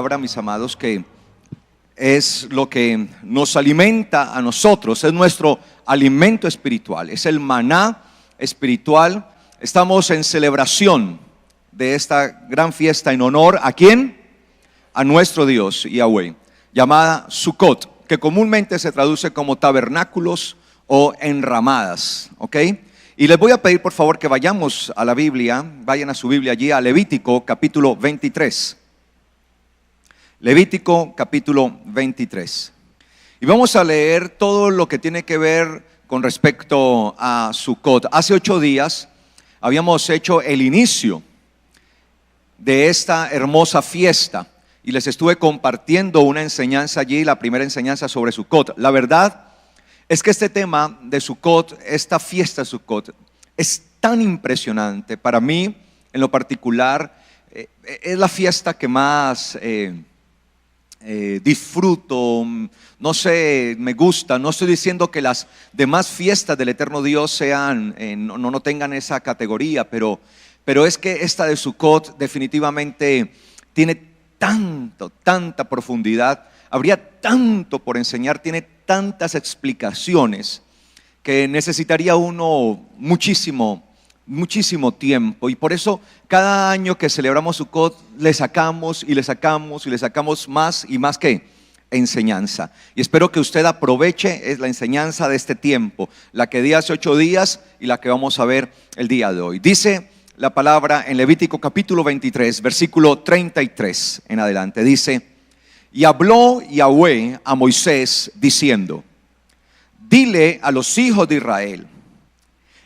Palabra, mis amados, que es lo que nos alimenta a nosotros, es nuestro alimento espiritual, es el maná espiritual. Estamos en celebración de esta gran fiesta en honor ¿a quién? A nuestro Dios, Yahweh, llamada Sukkot, que comúnmente se traduce como tabernáculos o enramadas, ¿ok? Y les voy a pedir por favor que vayamos a la Biblia, vayan a su Biblia allí a Levítico capítulo 23. Levítico capítulo 23. Y vamos a leer todo lo que tiene que ver con respecto a Sukkot. Hace 8 días habíamos hecho el inicio de esta hermosa fiesta y les estuve compartiendo una enseñanza allí, la primera enseñanza sobre Sukkot. La verdad es que este tema de Sukkot, esta fiesta de Sukkot, es tan impresionante. Para mí, en lo particular, es la fiesta que más disfruto, no sé, me gusta. No estoy diciendo que las demás fiestas del eterno Dios sean, no tengan esa categoría, pero es que esta de Sukkot definitivamente tiene tanta profundidad, habría tanto por enseñar, tiene tantas explicaciones que necesitaría uno muchísimo tiempo. Y por eso cada año que celebramos Sukkot le sacamos más y más que enseñanza. Y espero que usted aproveche la enseñanza de este tiempo, la que di hace 8 días y la que vamos a ver el día de hoy. Dice la palabra en Levítico capítulo 23, versículo 33 en adelante. Dice: y habló Yahweh a Moisés diciendo: dile a los hijos de Israel,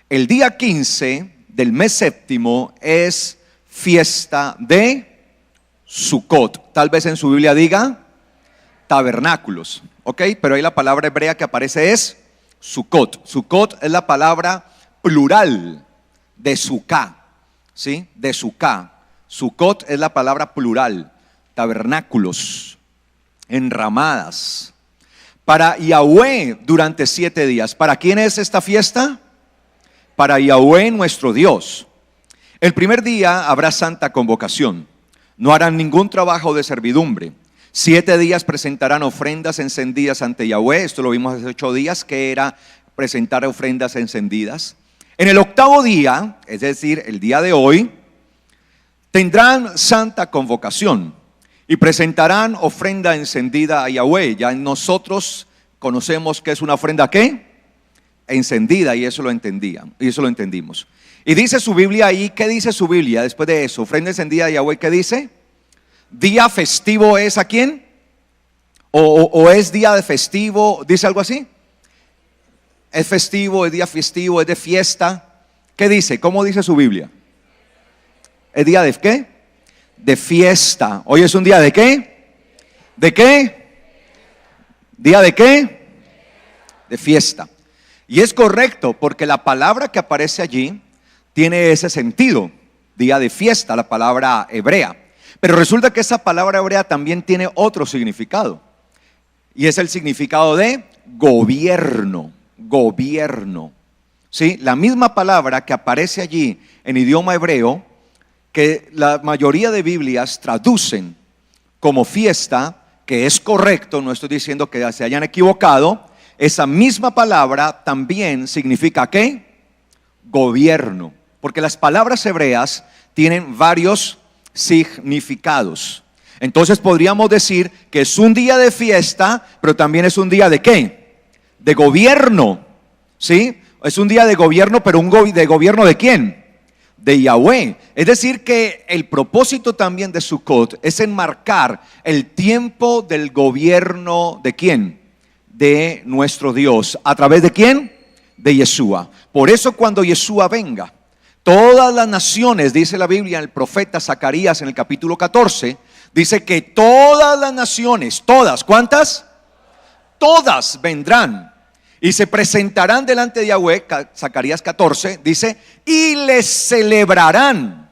el día 15 del mes séptimo es fiesta de Sukkot. Tal vez en su Biblia diga tabernáculos, ok, pero ahí la palabra hebrea que aparece es Sukkot. Sukkot es la palabra plural de Sukkah, ¿sí? De Sukkah. Sukkot es la palabra plural, tabernáculos, enramadas. Para Yahweh durante 7 días. ¿Para quién es esta fiesta? Para Yahweh nuestro Dios. El primer día habrá santa convocación. No harán ningún trabajo de servidumbre. 7 días presentarán ofrendas encendidas ante Yahweh. Esto lo vimos hace 8 días, que era presentar ofrendas encendidas. En el 8º día, es decir, el día de hoy, tendrán santa convocación y presentarán ofrenda encendida a Yahweh. Ya nosotros conocemos que es una ofrenda ¿qué? Encendida, y eso lo entendimos. Y dice su Biblia ahí, ¿qué dice su Biblia después de eso? Ofrenda encendida a Yahweh, ¿qué dice? Día festivo es ¿a quién? O es día de festivo, ¿dice algo así? Es festivo, es día festivo, es de fiesta. ¿Qué dice? ¿Cómo dice su Biblia? ¿Es día de qué? De fiesta. Hoy es un día de qué? ¿De qué? ¿Día de qué? De fiesta. Y es correcto, porque la palabra que aparece allí tiene ese sentido, día de fiesta, la palabra hebrea. Pero resulta que esa palabra hebrea también tiene otro significado, y es el significado de gobierno. ¿Sí? La misma palabra que aparece allí en idioma hebreo, que la mayoría de Biblias traducen como fiesta, que es correcto, no estoy diciendo que se hayan equivocado. Esa misma palabra también significa ¿qué? Gobierno, porque las palabras hebreas tienen varios significados. Entonces podríamos decir que es un día de fiesta, pero también es un día de ¿qué? De gobierno, ¿sí? Es un día de gobierno, pero de gobierno ¿de quién? De Yahweh. Es decir que el propósito también de Sukkot es enmarcar el tiempo del gobierno ¿de quién? De nuestro Dios. ¿A través de quién? De Yeshua. Por eso cuando Yeshua venga, todas las naciones, dice la Biblia en el profeta Zacarías en el capítulo 14, dice que todas las naciones, todas, ¿cuántas? Todas vendrán y se presentarán delante de Yahweh. Zacarías 14 dice: y les celebrarán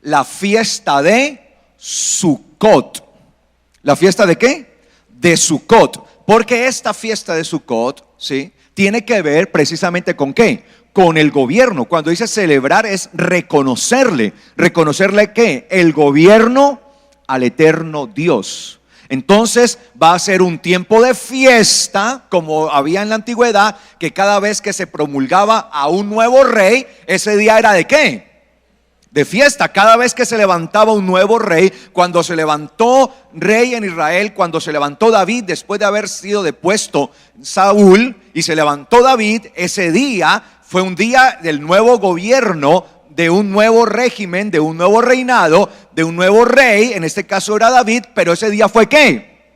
la fiesta de Sukkot. ¿La fiesta de qué? De Sukkot. Porque esta fiesta de Sukkot, ¿sí?, tiene que ver precisamente con ¿qué? Con el gobierno. Cuando dice celebrar es reconocerle. ¿Reconocerle qué? El gobierno al eterno Dios. Entonces va a ser un tiempo de fiesta, como había en la antigüedad, que cada vez que se promulgaba a un nuevo rey, ese día era ¿de qué? De fiesta. Cada vez que se levantaba un nuevo rey, cuando se levantó rey en Israel, cuando se levantó David después de haber sido depuesto Saúl y se levantó David, ese día fue un día del nuevo gobierno, de un nuevo régimen, de un nuevo reinado, de un nuevo rey. En este caso era David, pero ese día fue ¿qué?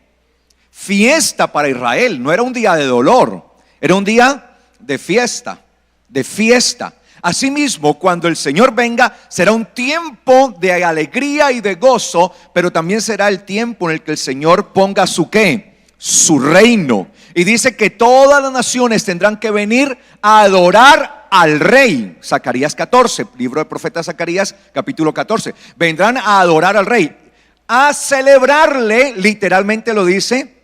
Fiesta para Israel. No era un día de dolor, era un día de fiesta, de fiesta. Asimismo, cuando el Señor venga, será un tiempo de alegría y de gozo, pero también será el tiempo en el que el Señor ponga su ¿qué? Su reino. Y dice que todas las naciones tendrán que venir a adorar al rey. Zacarías 14, libro del profeta Zacarías, capítulo 14. Vendrán a adorar al rey, a celebrarle, literalmente lo dice,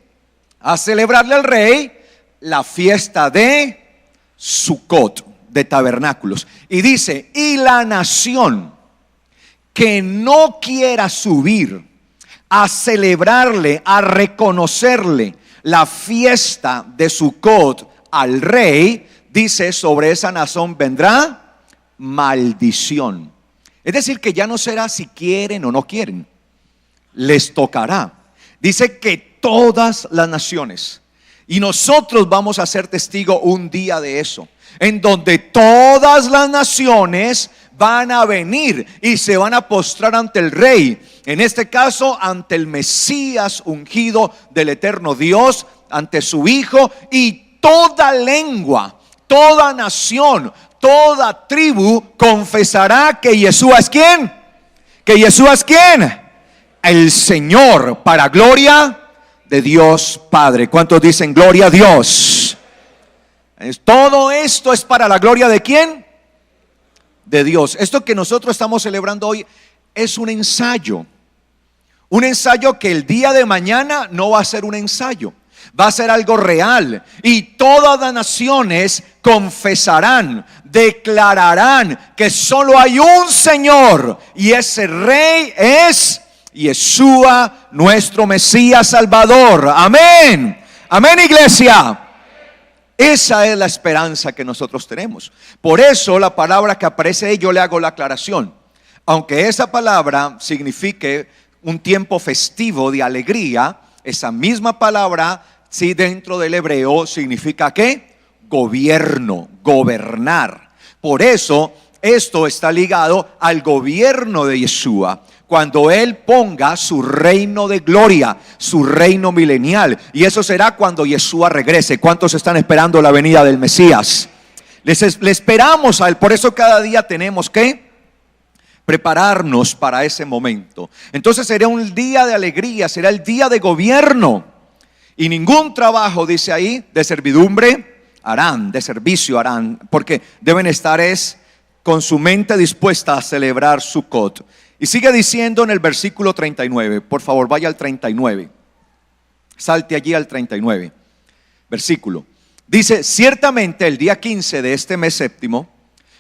a celebrarle al rey la fiesta de Sucot, de tabernáculos. Y dice, y la nación que no quiera subir a celebrarle, a reconocerle la fiesta de Sucot al rey, dice, sobre esa nación vendrá maldición. Es decir, que ya no será si quieren o no quieren, les tocará. Dice que todas las naciones, y nosotros vamos a ser testigo un día de eso, en donde todas las naciones van a venir y se van a postrar ante el rey, en este caso ante el Mesías ungido del eterno Dios, ante su Hijo, y toda lengua, toda nación, toda tribu confesará que Yeshua es ¿quién? Que Yeshua es ¿quién? El Señor, para gloria de Dios Padre. ¿Cuántos dicen gloria a Dios? Todo esto es para la gloria de ¿quién? De Dios. Esto que nosotros estamos celebrando hoy es un ensayo que el día de mañana no va a ser un ensayo, va a ser algo real. Y todas las naciones confesarán, declararán que solo hay un Señor, y ese Rey es Yeshua, nuestro Mesías Salvador. Amén, amén, iglesia. Esa es la esperanza que nosotros tenemos. Por eso la palabra que aparece ahí, yo le hago la aclaración. Aunque esa palabra signifique un tiempo festivo de alegría, esa misma palabra, sí, dentro del hebreo significa ¿qué? Gobierno, gobernar. Por eso esto está ligado al gobierno de Yeshua, cuando Él ponga su reino de gloria, su reino milenial. Y eso será cuando Yeshua regrese. ¿Cuántos están esperando la venida del Mesías? Le esperamos a Él. Por eso cada día tenemos que prepararnos para ese momento. Entonces será un día de alegría, será el día de gobierno. Y ningún trabajo, dice ahí, de servidumbre harán, de servicio harán, porque deben estar con su mente dispuesta a celebrar Sucot. Y sigue diciendo en el versículo 39, por favor vaya al 39, salte allí al 39, versículo. Dice, ciertamente el día 15 de este mes séptimo,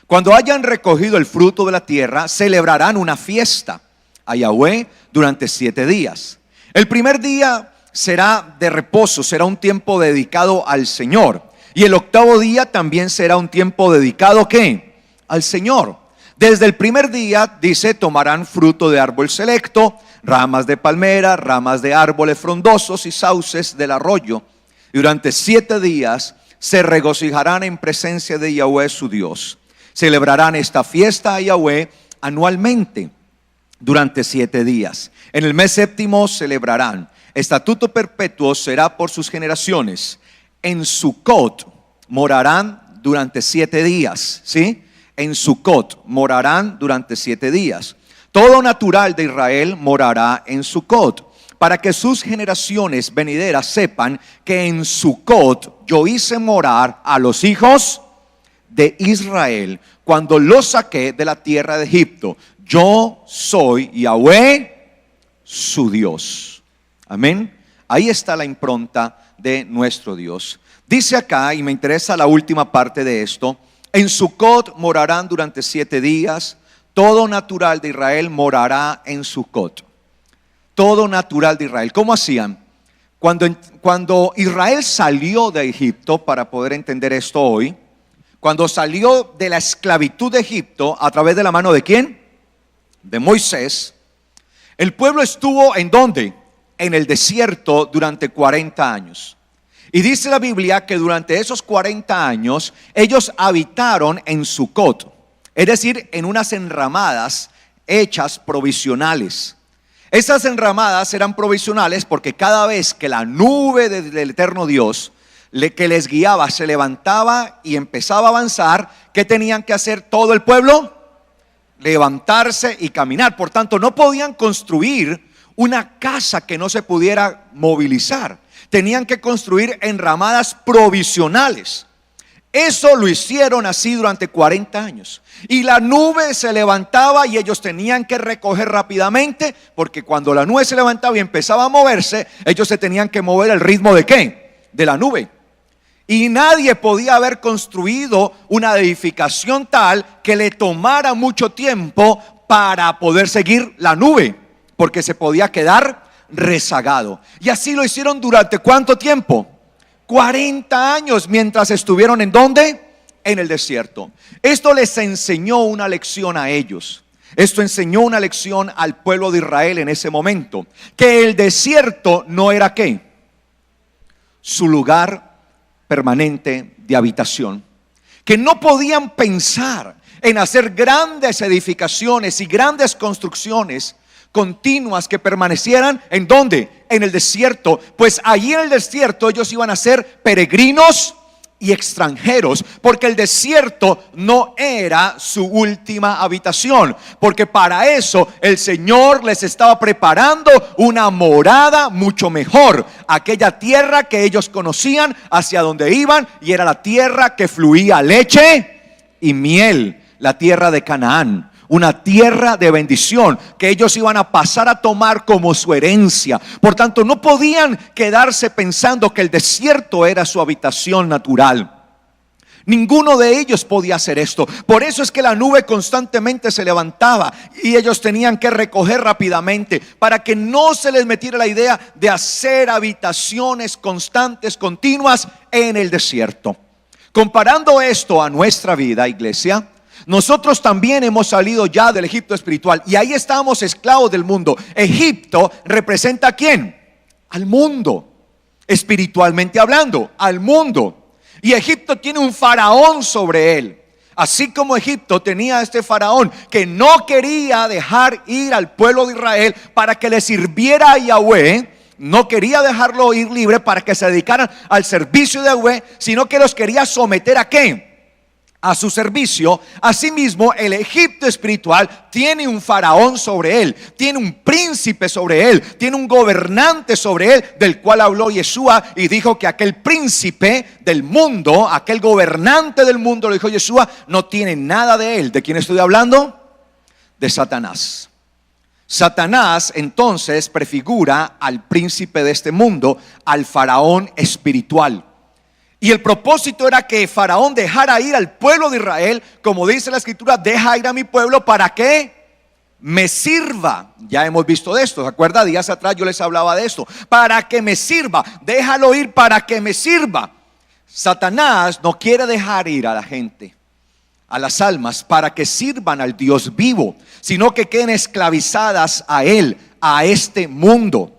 cuando hayan recogido el fruto de la tierra, celebrarán una fiesta a Yahweh durante 7 días. El primer día será de reposo, será un tiempo dedicado al Señor. Y el octavo día también será un tiempo dedicado ¿qué? Al Señor. Desde el primer día, dice, tomarán fruto de árbol selecto, ramas de palmera, ramas de árboles frondosos y sauces del arroyo. Y durante 7 días se regocijarán en presencia de Yahweh su Dios. Celebrarán esta fiesta a Yahweh anualmente durante 7 días. En el mes séptimo celebrarán. Estatuto perpetuo será por sus generaciones. En Sucot morarán durante 7 días, ¿sí? En Sucot morarán durante 7 días. Todo natural de Israel morará en Sucot, para que sus generaciones venideras sepan que en Sucot yo hice morar a los hijos de Israel cuando los saqué de la tierra de Egipto. Yo soy Yahweh, su Dios. Amén. Ahí está la impronta de nuestro Dios. Dice acá, y me interesa la última parte de esto: en Sucot morarán durante 7 días. Todo natural de Israel morará en Sucot. todo natural de Israel. ¿Cómo hacían? Cuando Israel salió de Egipto, para poder entender esto hoy, cuando salió de la esclavitud de Egipto, ¿a través de la mano de quién? De Moisés. El pueblo estuvo ¿en dónde? En el desierto durante 40 años. Y dice la Biblia que durante esos 40 años ellos habitaron en Sucot, es decir, en unas enramadas hechas provisionales. Esas enramadas eran provisionales porque cada vez que la nube del eterno Dios que les guiaba se levantaba y empezaba a avanzar, ¿qué tenían que hacer todo el pueblo? Levantarse y caminar. Por tanto, no podían construir una casa que no se pudiera movilizar. Tenían que construir enramadas provisionales. Eso lo hicieron así durante 40 años. Y la nube se levantaba y ellos tenían que recoger rápidamente, porque cuando la nube se levantaba y empezaba a moverse, ellos se tenían que mover al ritmo ¿de qué? De la nube. Y nadie podía haber construido una edificación tal que le tomara mucho tiempo para poder seguir la nube, porque se podía quedar rezagado. Y así lo hicieron durante ¿cuánto tiempo? 40 años, mientras estuvieron ¿en dónde? En el desierto. Esto les enseñó una lección a ellos. Esto enseñó una lección al pueblo de Israel en ese momento, que el desierto no era ¿qué? Su lugar permanente de habitación. Que no podían pensar en hacer grandes edificaciones y grandes construcciones continuas que permanecieran ¿en dónde? En el desierto. Pues allí en el desierto ellos iban a ser peregrinos y extranjeros, porque el desierto no era su última habitación, porque para eso el Señor les estaba preparando una morada mucho mejor, aquella tierra que ellos conocían, hacia donde iban, y era la tierra que fluía leche y miel, la tierra de Canaán. Una tierra de bendición que ellos iban a pasar a tomar como su herencia. Por tanto, no podían quedarse pensando que el desierto era su habitación natural. Ninguno de ellos podía hacer esto. Por eso es que la nube constantemente se levantaba y ellos tenían que recoger rápidamente, para que no se les metiera la idea de hacer habitaciones constantes, continuas en el desierto. Comparando esto a nuestra vida, iglesia, nosotros también hemos salido ya del Egipto espiritual y ahí estábamos esclavos del mundo. Egipto representa ¿a quién? Al mundo, espiritualmente hablando, al mundo. Y Egipto tiene un faraón sobre él. Así como Egipto tenía este faraón que no quería dejar ir al pueblo de Israel para que le sirviera a Yahweh. No quería dejarlo ir libre para que se dedicaran al servicio de Yahweh, sino que los quería someter ¿a qué? A su servicio. Asimismo, el Egipto espiritual tiene un faraón sobre él, tiene un príncipe sobre él, tiene un gobernante sobre él, del cual habló Yeshua y dijo que aquel príncipe del mundo, aquel gobernante del mundo, lo dijo Yeshua, no tiene nada de él. ¿De quién estoy hablando? De Satanás. Satanás entonces prefigura al príncipe de este mundo, al faraón espiritual. Y el propósito era que Faraón dejara ir al pueblo de Israel, como dice la escritura, deja ir a mi pueblo para que me sirva. Ya hemos visto de esto, ¿se acuerda? Días atrás yo les hablaba de esto. Para que me sirva, déjalo ir para que me sirva. Satanás no quiere dejar ir a la gente, a las almas, para que sirvan al Dios vivo, sino que queden esclavizadas a él, a este mundo.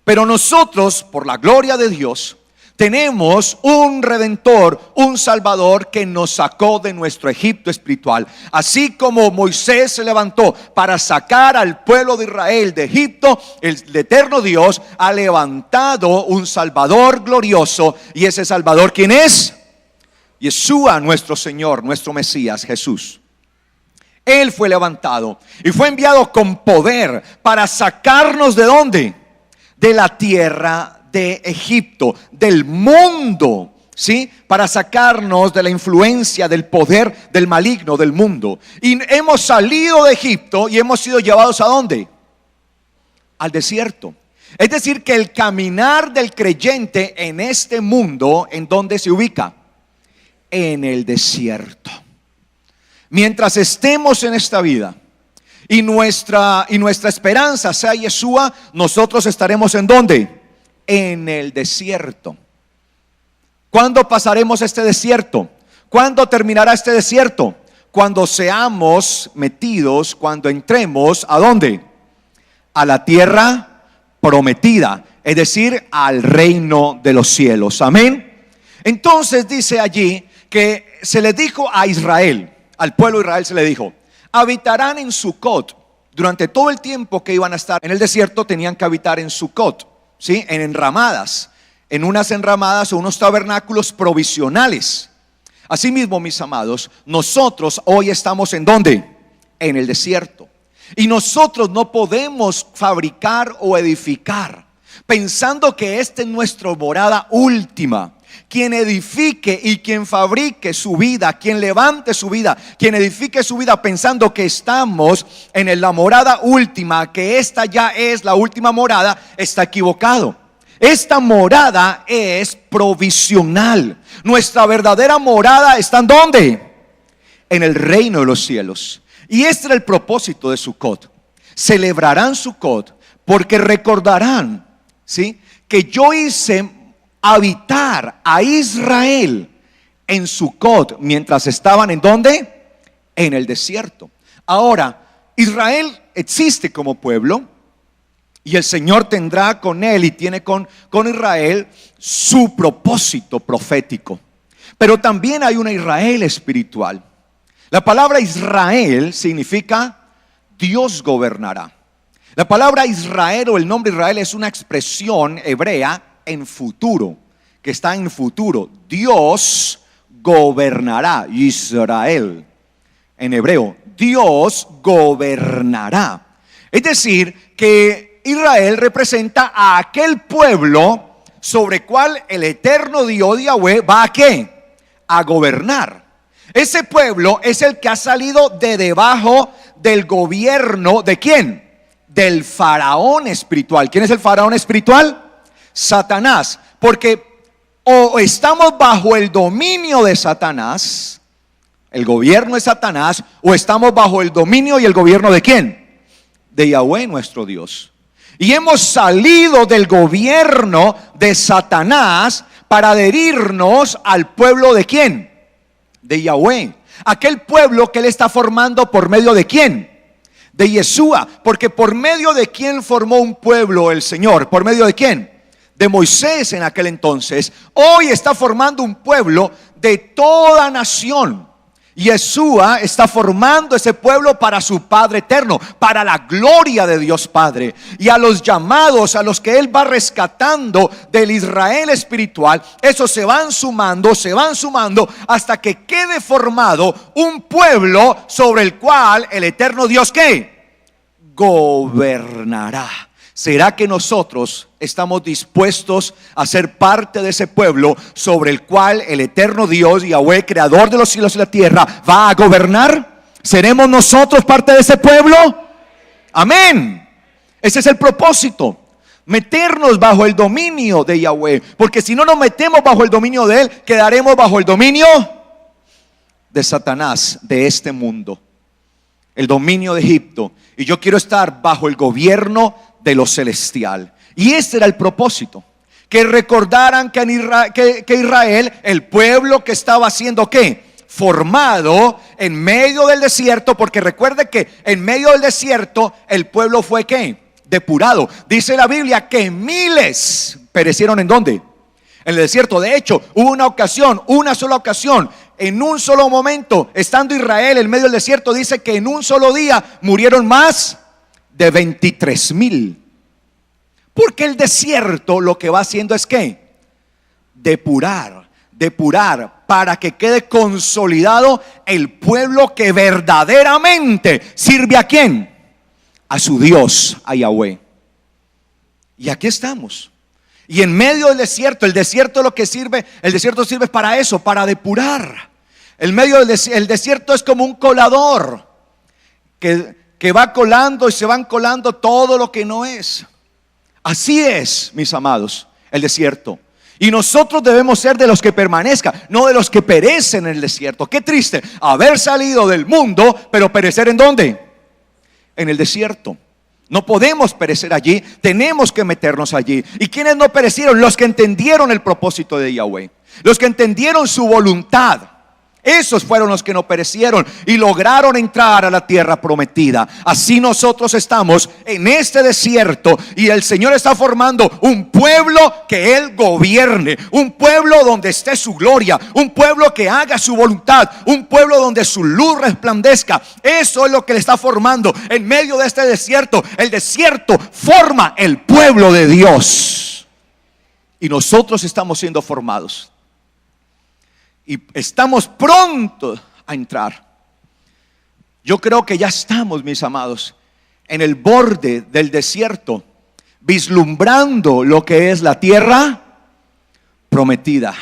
Pero nosotros, por la gloria de Dios, tenemos un Redentor, un Salvador que nos sacó de nuestro Egipto espiritual. Así como Moisés se levantó para sacar al pueblo de Israel de Egipto, el eterno Dios ha levantado un Salvador glorioso. ¿Y ese Salvador quién es? Yeshua, nuestro Señor, nuestro Mesías, Jesús. Él fue levantado y fue enviado con poder para sacarnos ¿de dónde? De la tierra de Egipto, del mundo, ¿sí? Para sacarnos de la influencia, del poder del maligno del mundo. Y hemos salido de Egipto y hemos sido llevados ¿a dónde? Al desierto. Es decir, que el caminar del creyente en este mundo, ¿en dónde se ubica? En el desierto. Mientras estemos en esta vida y nuestra esperanza sea Yeshua, nosotros estaremos ¿en dónde? En el desierto. ¿Cuándo pasaremos este desierto? ¿Cuándo terminará este desierto? Cuando seamos metidos, cuando entremos ¿a dónde? A la tierra prometida, es decir, al reino de los cielos. Amén. Entonces dice allí que se le dijo a Israel, al pueblo de Israel se le dijo: habitarán en Sucot. Durante todo el tiempo que iban a estar en el desierto tenían que habitar en Sucot, ¿sí? En enramadas, en unas enramadas o unos tabernáculos provisionales. Asimismo, mis amados, nosotros hoy estamos ¿en dónde? En el desierto. Y nosotros no podemos fabricar o edificar pensando que esta es nuestra morada última. Quien edifique y quien fabrique su vida, quien levante su vida, quien edifique su vida pensando que estamos en la morada última, que esta ya es la última morada, está equivocado. Esta morada es provisional. Nuestra verdadera morada está ¿en dónde? En el reino de los cielos. Y este era el propósito de Sucot. Celebrarán Sucot porque recordarán, ¿sí?, que yo hice habitar a Israel en Sucot mientras estaban ¿en dónde? En el desierto. Ahora, Israel existe como pueblo y el Señor tendrá con él y tiene con Israel su propósito profético. Pero también hay una Israel espiritual. La palabra Israel significa Dios gobernará. La palabra Israel o el nombre Israel es una expresión hebrea en futuro, que está en futuro. Dios gobernará. Israel en hebreo, Dios gobernará. Es decir, que Israel representa a aquel pueblo sobre cual el eterno Dios Yahweh va ¿a qué? A gobernar. Ese pueblo es el que ha salido de debajo del gobierno ¿de quién? Del faraón espiritual. ¿Quién es el faraón espiritual? Satanás. Porque o estamos bajo el dominio de Satanás, el gobierno de Satanás, o estamos bajo el dominio y el gobierno ¿de quién? De Yahweh nuestro Dios. Y hemos salido del gobierno de Satanás para adherirnos al pueblo ¿de quién? De Yahweh. Aquel pueblo que él está formando por medio ¿de quién? De Yeshua. Porque por medio de quién formó un pueblo el Señor. ¿Por medio de quién? De Moisés en aquel entonces. Hoy está formando un pueblo de toda nación. Yeshua está formando ese pueblo para su Padre eterno, para la gloria de Dios Padre. Y a los llamados, a los que él va rescatando del Israel espiritual, esos se van sumando hasta que quede formado un pueblo sobre el cual el eterno Dios ¿qué? Gobernará. ¿Será que nosotros estamos dispuestos a ser parte de ese pueblo sobre el cual el eterno Dios, Yahweh, creador de los cielos y la tierra, va a gobernar? ¿Seremos nosotros parte de ese pueblo? Amén. Ese es el propósito. Meternos bajo el dominio de Yahweh. Porque si no nos metemos bajo el dominio de él, quedaremos bajo el dominio de Satanás, de este mundo. El dominio de Egipto. Y yo quiero estar bajo el gobierno de lo celestial. Y este era el propósito, que recordaran que Israel, el pueblo que estaba siendo ¿qué? Formado en medio del desierto, porque recuerde que en medio del desierto el pueblo fue ¿qué? Depurado. Dice la Biblia que miles perecieron ¿en dónde? En el desierto. De hecho, hubo una sola ocasión, en un solo momento, estando Israel en medio del desierto, dice que en un solo día murieron más de 23,000. Porque el desierto lo que va haciendo es ¿qué? Depurar para que quede consolidado el pueblo que verdaderamente sirve ¿a quién? A su Dios, a Yahweh. Y aquí estamos. Y en medio del desierto, el desierto lo que sirve, el desierto sirve para eso, para depurar. El desierto es como un colador que va colando y se van colando todo lo que no es. Así es, mis amados, el desierto. Y nosotros debemos ser de los que permanezcan, no de los que perecen en el desierto. Qué triste haber salido del mundo, pero perecer ¿en dónde? en el desierto. No podemos perecer allí, tenemos que meternos allí. ¿Y quiénes no perecieron? Los que entendieron el propósito de Yahweh, los que entendieron su voluntad. Esos fueron los que no perecieron y lograron entrar a la tierra prometida. Así nosotros estamos en este desierto y el Señor está formando un pueblo que Él gobierne, un pueblo donde esté su gloria, un pueblo que haga su voluntad, un pueblo donde su luz resplandezca. Eso es lo que le está formando en medio de este desierto. El desierto forma el pueblo de Dios y nosotros estamos siendo formados. Y estamos pronto a entrar. Yo creo que ya estamos, mis amados, en el borde del desierto, vislumbrando lo que es la tierra prometida.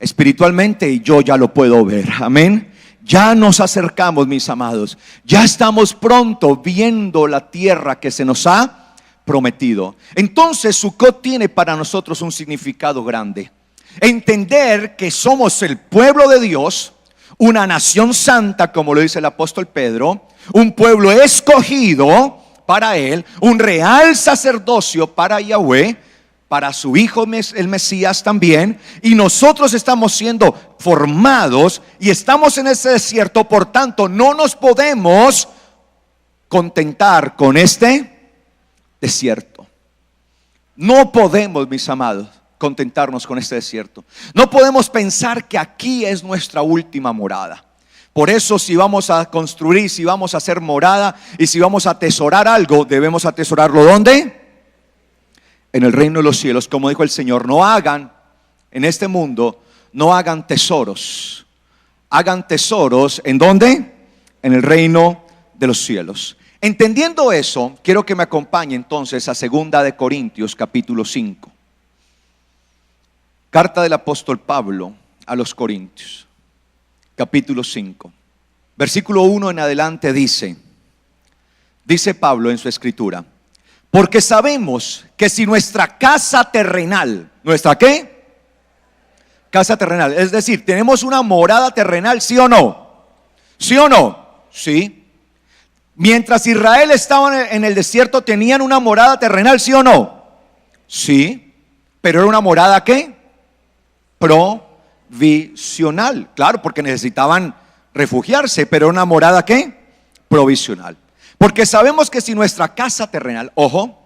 Espiritualmente yo ya lo puedo ver, amén. Ya nos acercamos, mis amados. Ya estamos pronto viendo la tierra que se nos ha prometido. Entonces Sucot tiene para nosotros un significado grande. Entender que somos el pueblo de Dios, una nación santa, como lo dice el apóstol Pedro, un pueblo escogido para Él, un real sacerdocio para Yahweh, para su Hijo el Mesías también. Y nosotros estamos siendo formados y estamos en ese desierto. Por tanto, no nos podemos contentar con este desierto. No podemos, mis amados, contentarnos con este desierto. No podemos pensar que aquí es nuestra última morada. Por eso, si vamos a construir, si vamos a hacer morada y si vamos a atesorar algo, debemos atesorarlo ¿dónde? En el reino de los cielos. Como dijo el Señor, no hagan en este mundo, no hagan tesoros. Hagan tesoros ¿en dónde? En el reino de los cielos. Entendiendo eso, quiero que me acompañe entonces a 2 de Corintios capítulo 5. Carta del apóstol Pablo a los Corintios, capítulo 5, versículo 1 en adelante dice Pablo en su escritura: porque sabemos que si nuestra casa terrenal, ¿nuestra qué? Casa terrenal, es decir, tenemos una morada terrenal, ¿sí o no? ¿Sí o no? Sí. Mientras Israel estaba en el desierto, ¿tenían una morada terrenal, sí o no? Sí, pero era una morada ¿qué? Provisional, claro, porque necesitaban refugiarse, pero una morada ¿qué? Provisional. Porque sabemos que si nuestra casa terrenal, ojo,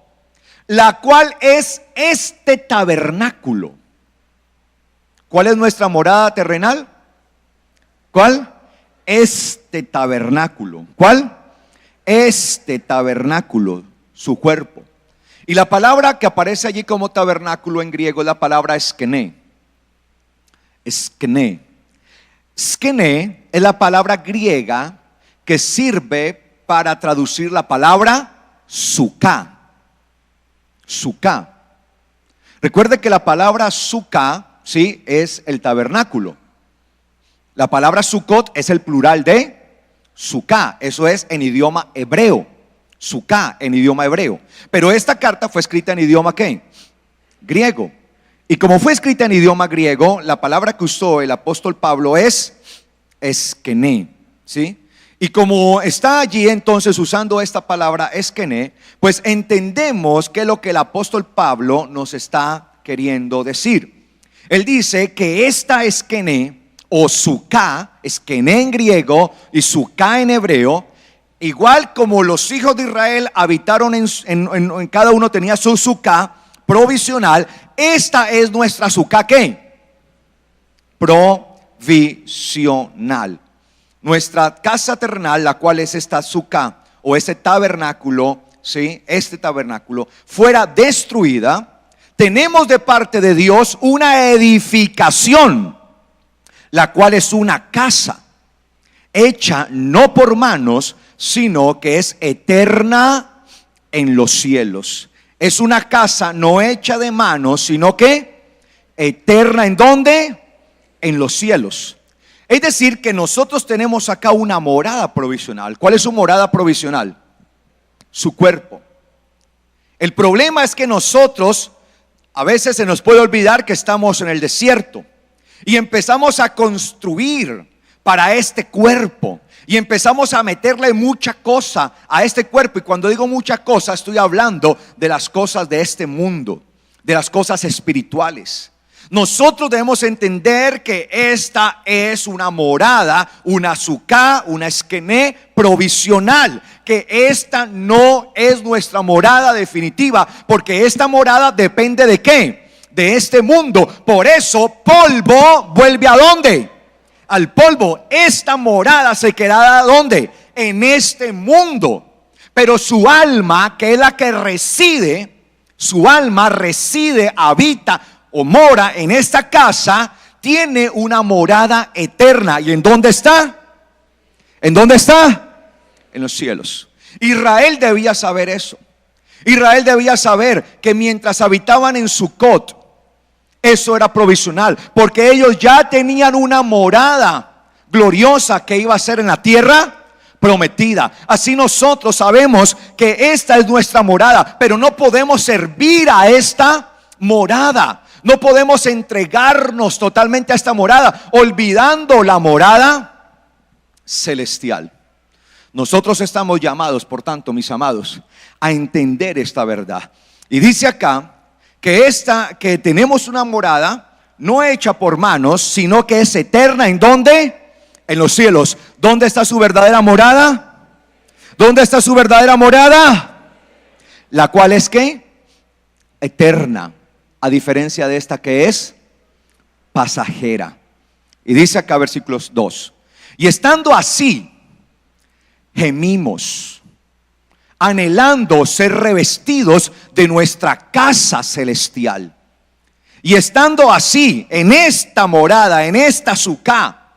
la cual es este tabernáculo. ¿Cuál es nuestra morada terrenal? ¿Cuál? Este tabernáculo. ¿Cuál? Este tabernáculo, su cuerpo. Y la palabra que aparece allí como tabernáculo en griego es la palabra eskené. Skene. Skene es la palabra griega que sirve para traducir la palabra suká. Suká. Recuerde que la palabra suká, sí, es el tabernáculo. La palabra Sucot es el plural de suká. Eso es en idioma hebreo. Suká en idioma hebreo. Pero esta carta fue escrita en idioma ¿qué? Griego. Y como fue escrita en idioma griego, la palabra que usó el apóstol Pablo es eskené, ¿sí? Y como está allí entonces usando esta palabra eskené, pues entendemos que es lo que el apóstol Pablo nos está queriendo decir. Él dice que esta eskené o suká, eskené en griego y suká en hebreo, igual como los hijos de Israel habitaron en cada uno tenía su suká provisional, esta es nuestra suká ¿qué? Provisional. Nuestra casa terrenal, la cual es esta suká o ese tabernáculo, ¿sí? Este tabernáculo fuera destruida, tenemos de parte de Dios una edificación, la cual es una casa hecha no por manos, sino que es eterna en los cielos. Es una casa no hecha de manos, sino que eterna. ¿En dónde? En los cielos. Es decir, que nosotros tenemos acá una morada provisional. ¿Cuál es su morada provisional? Su cuerpo. El problema es que nosotros a veces se nos puede olvidar que estamos en el desierto y empezamos a construir para este cuerpo. Y empezamos a meterle mucha cosa a este cuerpo. Y cuando digo mucha cosa, estoy hablando de las cosas de este mundo, de las cosas espirituales. Nosotros debemos entender que esta es una morada, una suká, una esquené provisional. Que esta no es nuestra morada definitiva, porque esta morada depende ¿de qué? De este mundo. Por eso polvo vuelve ¿a dónde? Al polvo. Esta morada se quedará ¿dónde? En este mundo. Pero su alma, que es la que reside, su alma reside, habita o mora en esta casa, tiene una morada eterna. ¿Y en dónde está? ¿En dónde está? En los cielos. Israel debía saber eso. Israel debía saber que mientras habitaban en Sucot, eso era provisional, porque ellos ya tenían una morada gloriosa que iba a ser en la tierra prometida. Así nosotros sabemos que esta es nuestra morada, pero no podemos servir a esta morada. No podemos entregarnos totalmente a esta morada, olvidando la morada celestial. Nosotros estamos llamados, por tanto, mis amados, a entender esta verdad. Y dice acá que tenemos una morada no hecha por manos, sino que es eterna. ¿En dónde? En los cielos. ¿Dónde está su verdadera morada? ¿Dónde está su verdadera morada? La cual es ¿qué? Eterna, a diferencia de esta que es pasajera. Y dice acá versículos 2: y estando así, gemimos, anhelando ser revestidos de nuestra casa celestial. Y estando así, en esta morada, en esta suká,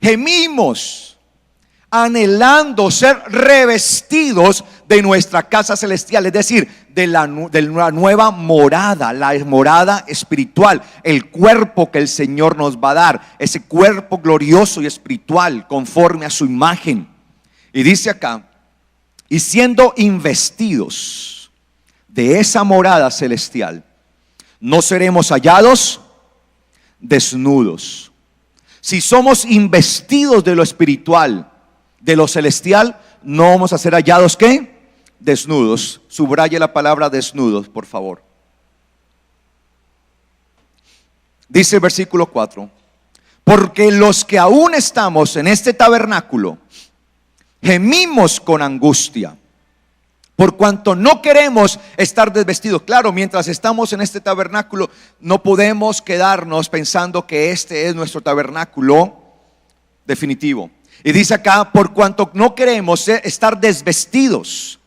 gemimos, anhelando ser revestidos de nuestra casa celestial, es decir, de la nueva morada, la morada espiritual, el cuerpo que el Señor nos va a dar, ese cuerpo glorioso y espiritual conforme a su imagen. Y dice acá: y siendo investidos de esa morada celestial, no seremos hallados desnudos. Si somos investidos de lo espiritual, de lo celestial, no vamos a ser hallados ¿qué? Desnudos. Subraye la palabra desnudos, por favor. Dice el versículo 4: porque los que aún estamos en este tabernáculo, gemimos con angustia, por cuanto no queremos estar desvestidos. Claro, mientras estamos en este tabernáculo, no podemos quedarnos pensando que este es nuestro tabernáculo definitivo. Y dice acá: por cuanto no queremos estar desvestidos,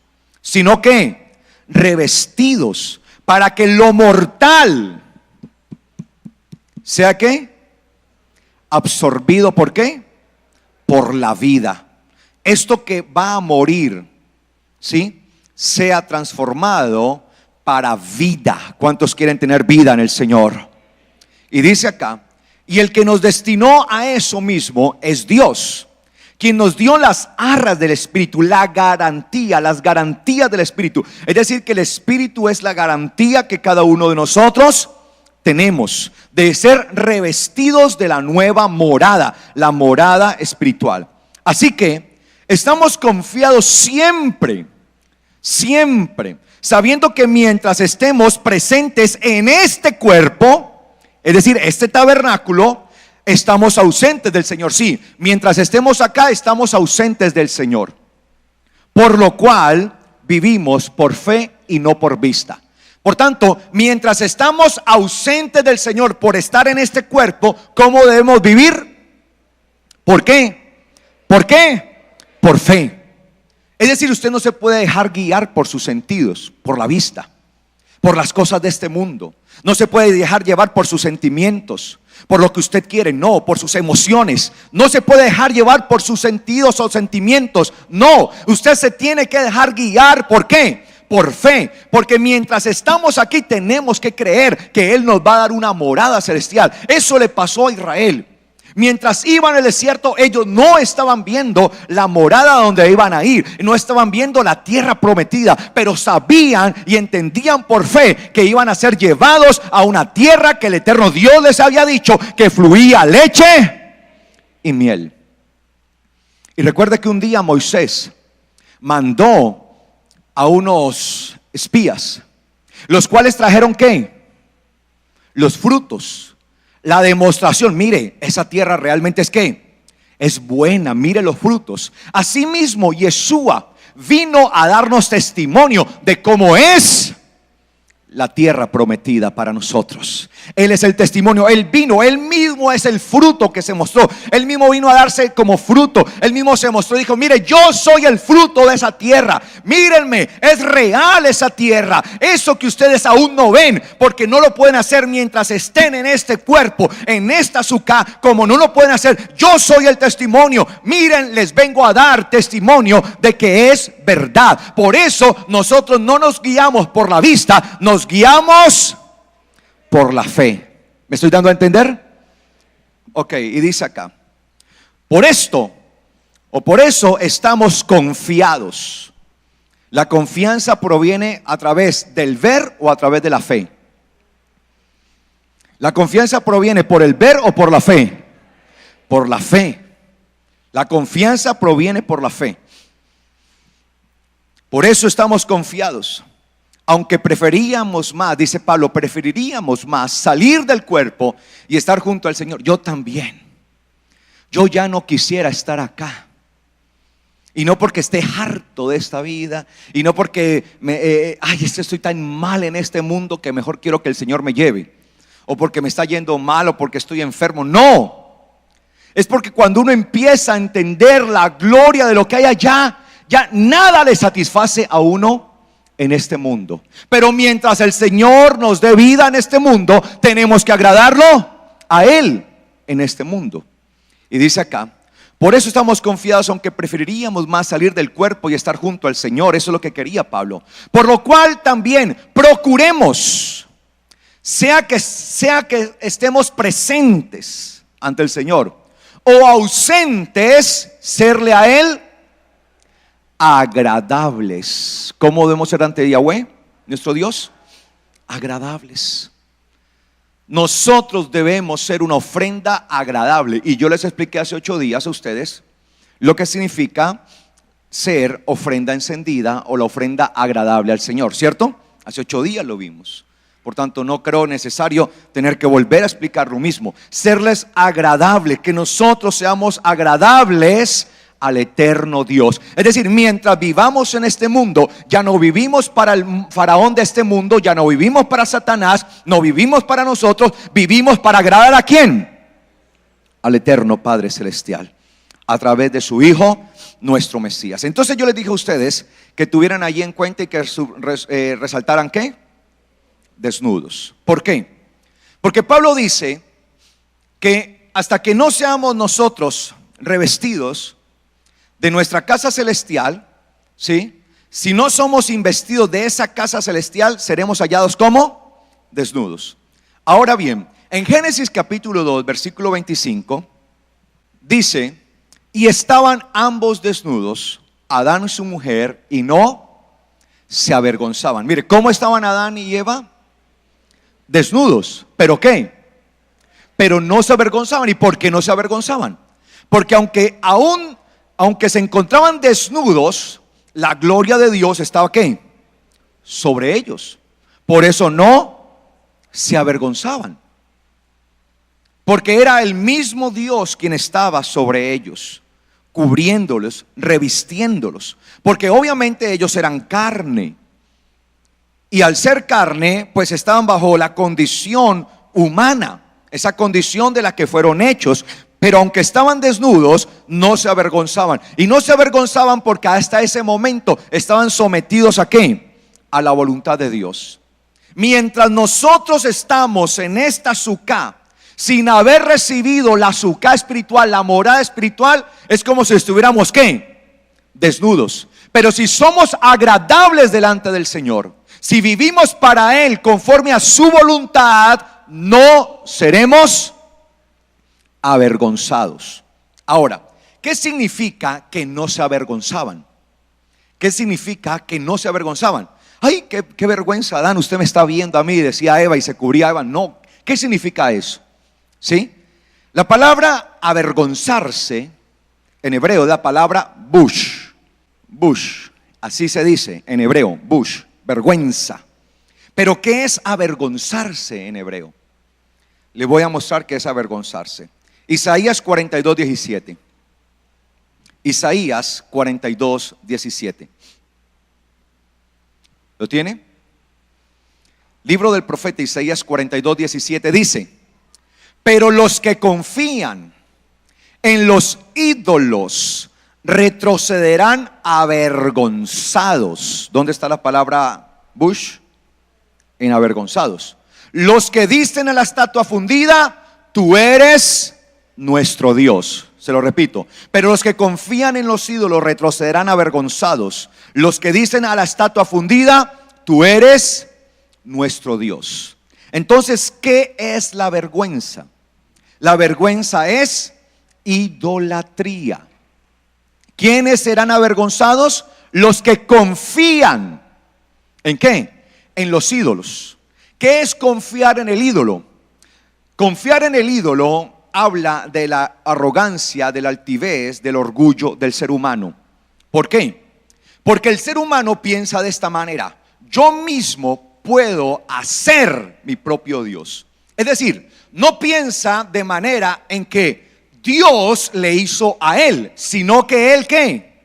sino que revestidos, para que lo mortal sea ¿qué? Absorbido. ¿Por qué? Por la vida. Esto que va a morir, ¿sí?, sea transformado para vida. ¿Cuántos quieren tener vida en el Señor? Y dice acá: y el que nos destinó a eso mismo es Dios, quien nos dio las arras del Espíritu, la garantía, las garantías del Espíritu. Es decir, que el Espíritu es la garantía que cada uno de nosotros tenemos de ser revestidos de la nueva morada, la morada espiritual. Así que estamos confiados siempre, sabiendo que mientras estemos presentes en este cuerpo, es decir, este tabernáculo, estamos ausentes del Señor. Sí, mientras estemos acá, estamos ausentes del Señor. Por lo cual vivimos por fe y no por vista. Por tanto, mientras estamos ausentes del Señor por estar en este cuerpo, ¿cómo debemos vivir? ¿Por qué? ¿Por qué? Por fe. Es decir, usted no se puede dejar guiar por sus sentidos, por la vista, por las cosas de este mundo. No se puede dejar llevar por sus sentimientos, por lo que usted quiere, no, por sus emociones. No se puede dejar llevar por sus sentidos o sentimientos. No, usted se tiene que dejar guiar. ¿Por qué? Por fe. Porque mientras estamos aquí tenemos que creer que Él nos va a dar una morada celestial. Eso le pasó a Israel. Mientras iban al desierto, ellos no estaban viendo la morada donde iban a ir, no estaban viendo la tierra prometida, pero sabían y entendían por fe que iban a ser llevados a una tierra que el eterno Dios les había dicho que fluía leche y miel. Y recuerda que un día Moisés mandó a unos espías, los cuales trajeron ¿qué? Los frutos, la demostración. Mire, esa tierra realmente es ¿qué? Es buena, mire los frutos. Asimismo, Yeshua vino a darnos testimonio de cómo es la tierra prometida para nosotros. Él es el testimonio, Él vino, Él mismo es el fruto que se mostró. Él mismo vino a darse como fruto. Él mismo se mostró y dijo: mire, yo soy el fruto de esa tierra. Mírenme, es real esa tierra. Eso que ustedes aún no ven, porque no lo pueden hacer mientras estén en este cuerpo, en esta suká, como no lo pueden hacer. Yo soy el testimonio. Miren, les vengo a dar testimonio de que es verdad. Por eso nosotros no nos guiamos por la vista, nos guiamos por la fe. ¿Me estoy dando a entender? Ok, y dice acá: por esto, o por eso estamos confiados. La confianza proviene a través del ver o a través de la fe. La confianza proviene por el ver o por la fe. Por la fe. La confianza proviene por la fe. Por eso estamos confiados. Aunque preferíamos más, dice Pablo, preferiríamos más salir del cuerpo y estar junto al Señor. Yo también. Yo ya no quisiera estar acá. Y no porque esté harto de esta vida, y no porque estoy tan mal en este mundo que mejor quiero que el Señor me lleve, o porque me está yendo mal, o porque estoy enfermo. No, es porque cuando uno empieza a entender la gloria de lo que hay allá, ya nada le satisface a uno en este mundo. Pero mientras el Señor nos dé vida en este mundo, tenemos que agradarlo a Él en este mundo. Y dice acá: por eso estamos confiados, aunque preferiríamos más salir del cuerpo y estar junto al Señor. Eso es lo que quería Pablo. Por lo cual también procuremos, sea que estemos presentes ante el Señor o ausentes, serle a Él agradables. ¿Cómo debemos ser ante Yahweh, nuestro Dios? Agradables. Nosotros debemos ser una ofrenda agradable. Y yo les expliqué hace 8 días a ustedes lo que significa ser ofrenda encendida o la ofrenda agradable al Señor, ¿cierto? Hace 8 días lo vimos. Por tanto, no creo necesario tener que volver a explicar lo mismo. Serles agradable, que nosotros seamos agradables al eterno Dios. Es decir, mientras vivamos en este mundo, ya no vivimos para el faraón de este mundo, ya no vivimos para Satanás, no vivimos para nosotros, vivimos para agradar ¿a quién? Al eterno Padre Celestial, a través de su Hijo, nuestro Mesías. Entonces yo les dije a ustedes que tuvieran allí en cuenta y que resaltaran ¿qué? Desnudos. ¿Por qué? Porque Pablo dice que hasta que no seamos nosotros revestidos de nuestra casa celestial, ¿sí? Si no somos investidos de esa casa celestial, seremos hallados como desnudos. Ahora bien, en Génesis capítulo 2, versículo 25, dice: y estaban ambos desnudos, Adán y su mujer, y no se avergonzaban. Mire, ¿cómo estaban Adán y Eva? Desnudos. ¿Pero qué? Pero no se avergonzaban. ¿Y por qué no se avergonzaban? Porque aunque se encontraban desnudos, la gloria de Dios estaba ¿qué? Sobre ellos. Por eso no se avergonzaban, porque era el mismo Dios quien estaba sobre ellos, cubriéndolos, revistiéndolos. Porque obviamente ellos eran carne, y al ser carne, pues estaban bajo la condición humana, esa condición de la que fueron hechos. Pero aunque estaban desnudos, no se avergonzaban. Y no se avergonzaban porque hasta ese momento estaban sometidos ¿a qué? A la voluntad de Dios. Mientras nosotros estamos en esta suká, sin haber recibido la suká espiritual, la morada espiritual, es como si estuviéramos ¿qué? Desnudos. Pero si somos agradables delante del Señor, si vivimos para Él conforme a su voluntad, no seremos avergonzados. Ahora, ¿qué significa que no se avergonzaban? ¿Qué significa que no se avergonzaban? Ay, qué vergüenza, Adán, usted me está viendo a mí, decía Eva, y se cubría a Eva. No, ¿qué significa eso? ¿Sí? La palabra avergonzarse en hebreo es la palabra bush. Bush, así se dice en hebreo, bush, vergüenza. Pero ¿qué es avergonzarse en hebreo? Le voy a mostrar qué es avergonzarse. Isaías 42:17. Isaías 42:17. ¿Lo tiene? Libro del profeta Isaías 42:17 dice: pero los que confían en los ídolos retrocederán avergonzados. ¿Dónde está la palabra bush? En avergonzados. Los que dicen a la estatua fundida: tú eres nuestro Dios. Se lo repito. Pero los que confían en los ídolos retrocederán avergonzados. Los que dicen a la estatua fundida: tú eres nuestro Dios. Entonces, ¿qué es la vergüenza? La vergüenza es idolatría. ¿Quiénes serán avergonzados? Los que confían. ¿En qué? En los ídolos. ¿Qué es confiar en el ídolo? Confiar en el ídolo habla de la arrogancia, de la altivez, del orgullo del ser humano. ¿Por qué? Porque el ser humano piensa de esta manera: yo mismo puedo hacer mi propio Dios. Es decir, no piensa de manera en que Dios le hizo a él, sino que él ¿qué?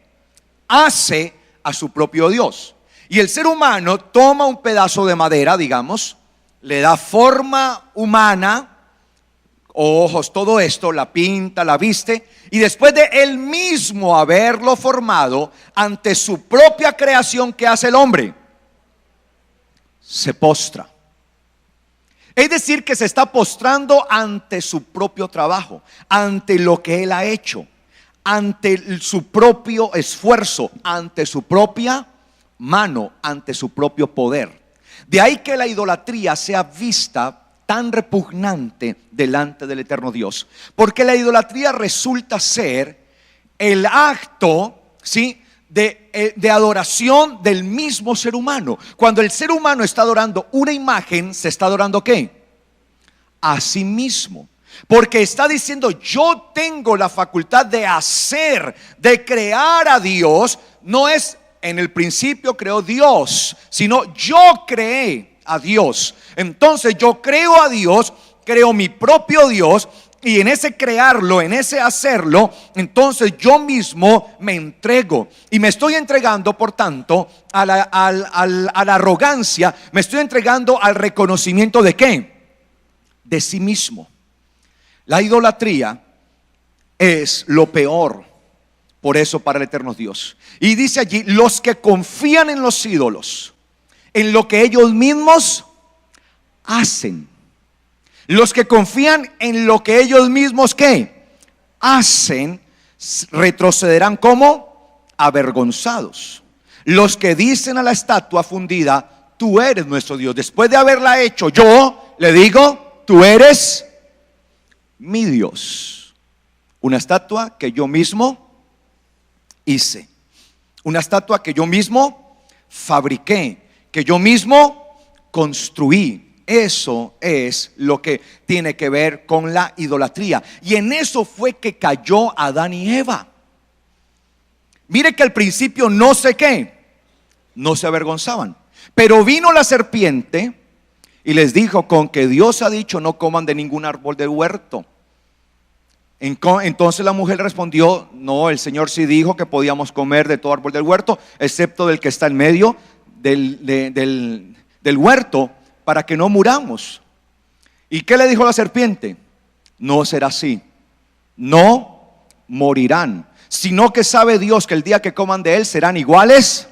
Hace a su propio Dios. Y el ser humano toma un pedazo de madera, digamos, le da forma humana, ojos, todo esto, la pinta, la viste, y después de él mismo haberlo formado, ante su propia creación, ¿qué hace el hombre? Se postra. Es decir, que se está postrando ante su propio trabajo, ante lo que él ha hecho, ante su propio esfuerzo, ante su propia mano, ante su propio poder. De ahí que la idolatría sea vista tan repugnante delante del eterno Dios, porque la idolatría resulta ser el acto, ¿sí?, de adoración del mismo ser humano. Cuando el ser humano está adorando una imagen, se está adorando ¿qué? A sí mismo. Porque está diciendo: yo tengo la facultad de hacer, de crear a Dios. No es en el principio creó Dios, sino yo creé a Dios. Entonces yo creo a Dios, creo mi propio Dios. Y en ese crearlo, en ese hacerlo, entonces yo mismo me entrego. Y me estoy entregando, por tanto, a la arrogancia. Me estoy entregando al reconocimiento ¿de qué? De sí mismo. La idolatría es lo peor, por eso, para el eterno Dios. Y dice allí: los que confían en los ídolos, en lo que ellos mismos hacen. Los que confían en lo que ellos mismos ¿qué? Hacen, retrocederán ¿cómo? Avergonzados. Los que dicen a la estatua fundida: tú eres nuestro Dios. Después de haberla hecho, yo le digo: tú eres mi Dios. Una estatua que yo mismo hice. Una estatua que yo mismo fabriqué, que yo mismo construí. Eso es lo que tiene que ver con la idolatría. Y en eso fue que cayó Adán y Eva. Mire que al principio no sé qué, no se avergonzaban. Pero vino la serpiente y les dijo: con que Dios ha dicho, no coman de ningún árbol del huerto. Entonces la mujer respondió: no, el Señor sí dijo que podíamos comer de todo árbol del huerto, excepto del que está en medio del huerto, para que no muramos. ¿Y qué le dijo la serpiente? No será así, no morirán, sino que sabe Dios que el día que coman de él serán iguales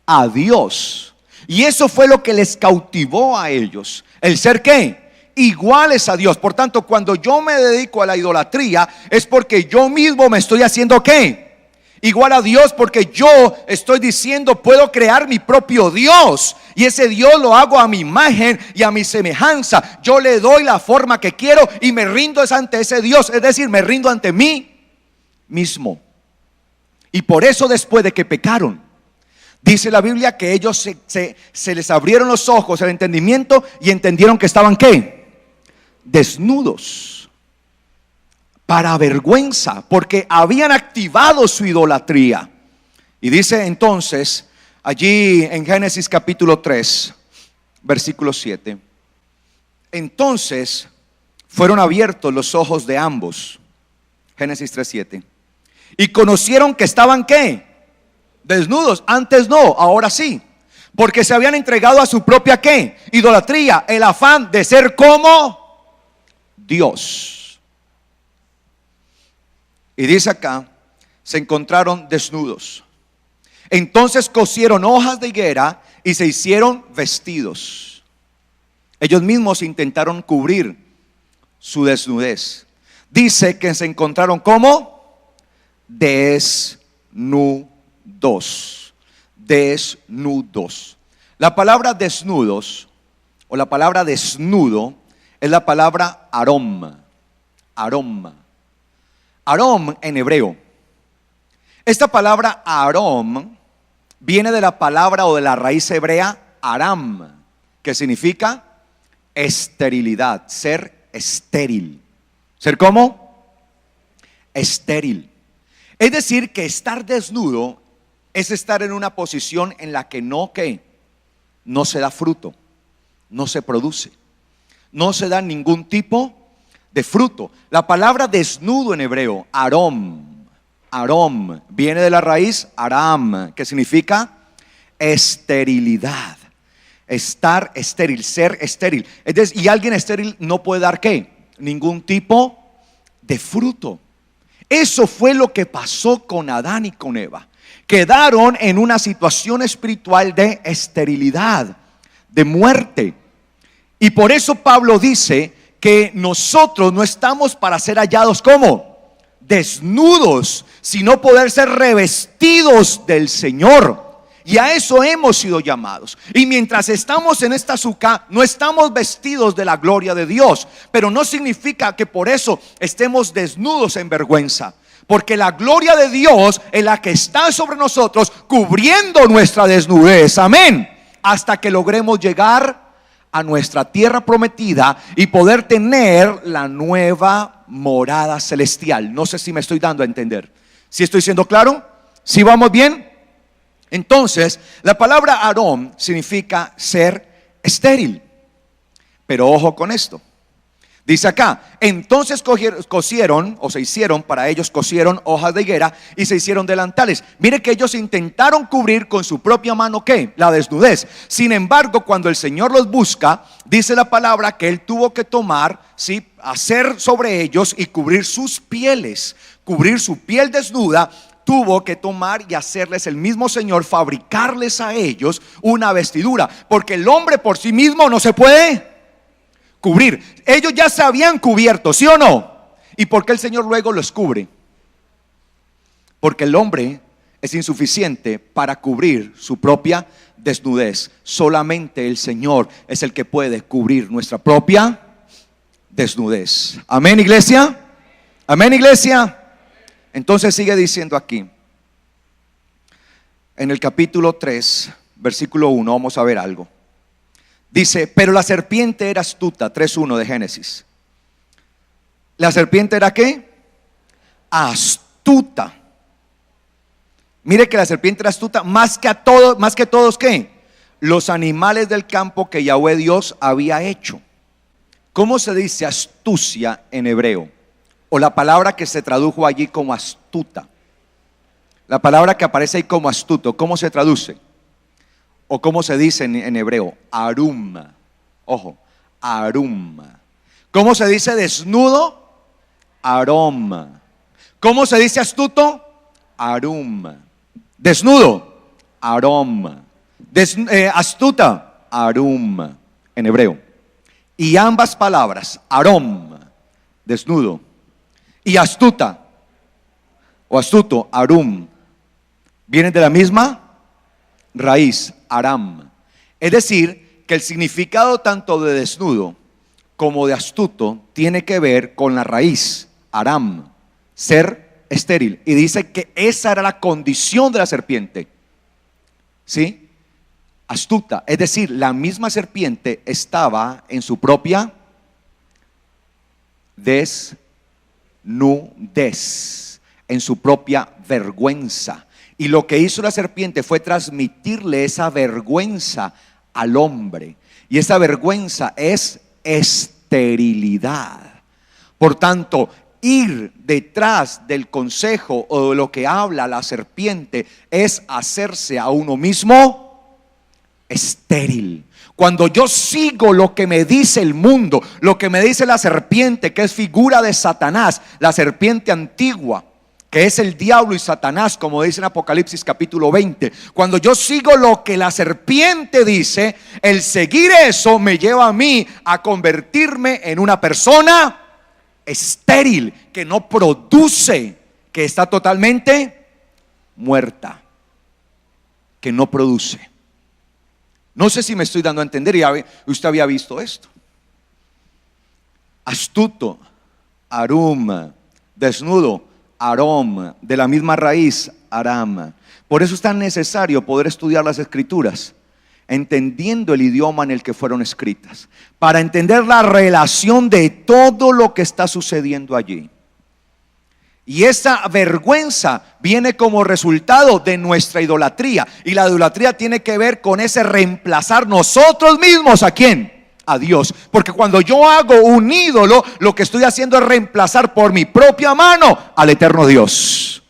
a Dios. Y eso fue lo que les cautivó a ellos, el ser ¿qué? Iguales a Dios. Por tanto, cuando yo me dedico a la idolatría, es porque yo mismo me estoy haciendo ¿qué? Igual a Dios, porque yo estoy diciendo: puedo crear mi propio Dios, y ese Dios lo hago a mi imagen y a mi semejanza. Yo le doy la forma que quiero y me rindo ante ese Dios, es decir, me rindo ante mí mismo. Y por eso, después de que pecaron, dice la Biblia que ellos se les abrieron los ojos, el entendimiento, y entendieron que estaban ¿qué? Desnudos. para vergüenza, porque habían activado su idolatría. Y dice entonces, allí en Génesis capítulo 3, versículo 7, entonces fueron abiertos los ojos de ambos. Génesis 3:7. Y conocieron que estaban ¿qué? Desnudos. Antes no, ahora sí. Porque se habían entregado a su propia ¿qué? Idolatría, el afán de ser como Dios. Y dice acá, se encontraron desnudos. Entonces cosieron hojas de higuera y se hicieron vestidos. Ellos mismos intentaron cubrir su desnudez. Dice que se encontraron como desnudos. Desnudos. La palabra desnudos o la palabra desnudo es la palabra arom. Arom. Arom en hebreo. Esta palabra arom viene de la palabra o de la raíz hebrea aram, que significa esterilidad, ser estéril. ¿Ser cómo? Estéril. Es decir, que estar desnudo es estar en una posición en la que no se da fruto, no se produce, no se da ningún tipo de fruto. La palabra desnudo en hebreo, arom, viene de la raíz aram, que significa esterilidad. Estar estéril, ser estéril. Es decir, y alguien estéril no puede dar ¿qué? Ningún tipo de fruto. Eso fue lo que pasó con Adán y con Eva. Quedaron en una situación espiritual de esterilidad, de muerte. Y por eso Pablo dice que nosotros no estamos para ser hallados como desnudos, sino poder ser revestidos del Señor. Y a eso hemos sido llamados. Y mientras estamos en esta suca, no estamos vestidos de la gloria de Dios. Pero no significa que por eso estemos desnudos en vergüenza. Porque la gloria de Dios es la que está sobre nosotros, cubriendo nuestra desnudez. Amén. Hasta que logremos llegar a nuestra tierra prometida y poder tener la nueva morada celestial. No sé si me estoy dando a entender. ¿Sí estoy siendo claro? ¿Sí vamos bien? Entonces, la palabra arom significa ser estéril. Pero ojo con esto. Dice acá, entonces cosieron, o se hicieron, para ellos cosieron hojas de higuera y se hicieron delantales. Mire que ellos intentaron cubrir con su propia mano ¿qué? La desnudez. Sin embargo, cuando el Señor los busca, dice la palabra que Él tuvo que tomar, ¿sí? Hacer sobre ellos y cubrir sus pieles, cubrir su piel desnuda. Tuvo que tomar y hacerles el mismo Señor, fabricarles a ellos una vestidura, porque el hombre por sí mismo no se puede cubrir. Ellos ya se habían cubierto, ¿sí o no? ¿Y por qué el Señor luego los cubre? Porque el hombre es insuficiente para cubrir su propia desnudez. Solamente el Señor es el que puede cubrir nuestra propia desnudez. Amén, iglesia. Amén, iglesia. Entonces sigue diciendo aquí, en el capítulo 3, versículo 1, vamos a ver algo. Dice, pero la serpiente era astuta, 3:1 de Génesis. ¿La serpiente era qué? Astuta. Mire que la serpiente era astuta más que todos ¿qué? Los animales del campo que Yahweh Dios había hecho. ¿Cómo se dice astucia en hebreo? O la palabra que se tradujo allí como astuta. La palabra que aparece ahí como astuto, ¿cómo se traduce? O cómo se dice en hebreo, arum. Ojo, arum. ¿Cómo se dice desnudo? Arom. ¿Cómo se dice astuto? Arum. Desnudo, arom. Astuta, arum en hebreo. Y ambas palabras, arom, desnudo, y astuta o astuto, arum, vienen de la misma raíz, aram. Es decir, que el significado tanto de desnudo como de astuto tiene que ver con la raíz, aram, ser estéril. Y dice que esa era la condición de la serpiente, ¿sí? Astuta, es decir, la misma serpiente estaba en su propia desnudez. desnudez, en su propia vergüenza. Y lo que hizo la serpiente fue transmitirle esa vergüenza al hombre. Y esa vergüenza es esterilidad. Por tanto, ir detrás del consejo o de lo que habla la serpiente es hacerse a uno mismo estéril. Cuando yo sigo lo que me dice el mundo, lo que me dice la serpiente, que es figura de Satanás, la serpiente antigua, que es el diablo y Satanás, como dice en Apocalipsis capítulo 20. Cuando yo sigo lo que la serpiente dice, el seguir eso me lleva a mí a convertirme en una persona estéril, que no produce, que está totalmente muerta, que no produce. No sé si me estoy dando a entender. Y usted había visto esto. Astuto, arum, desnudo, arom, de la misma raíz, aram. Por eso es tan necesario poder estudiar las escrituras, entendiendo el idioma en el que fueron escritas, para entender la relación de todo lo que está sucediendo allí. Y esa vergüenza viene como resultado de nuestra idolatría. Y la idolatría tiene que ver con ese reemplazar nosotros mismos ¿a quién? A Dios. Porque cuando yo hago un ídolo, lo que estoy haciendo es reemplazar por mi propia mano al eterno Dios.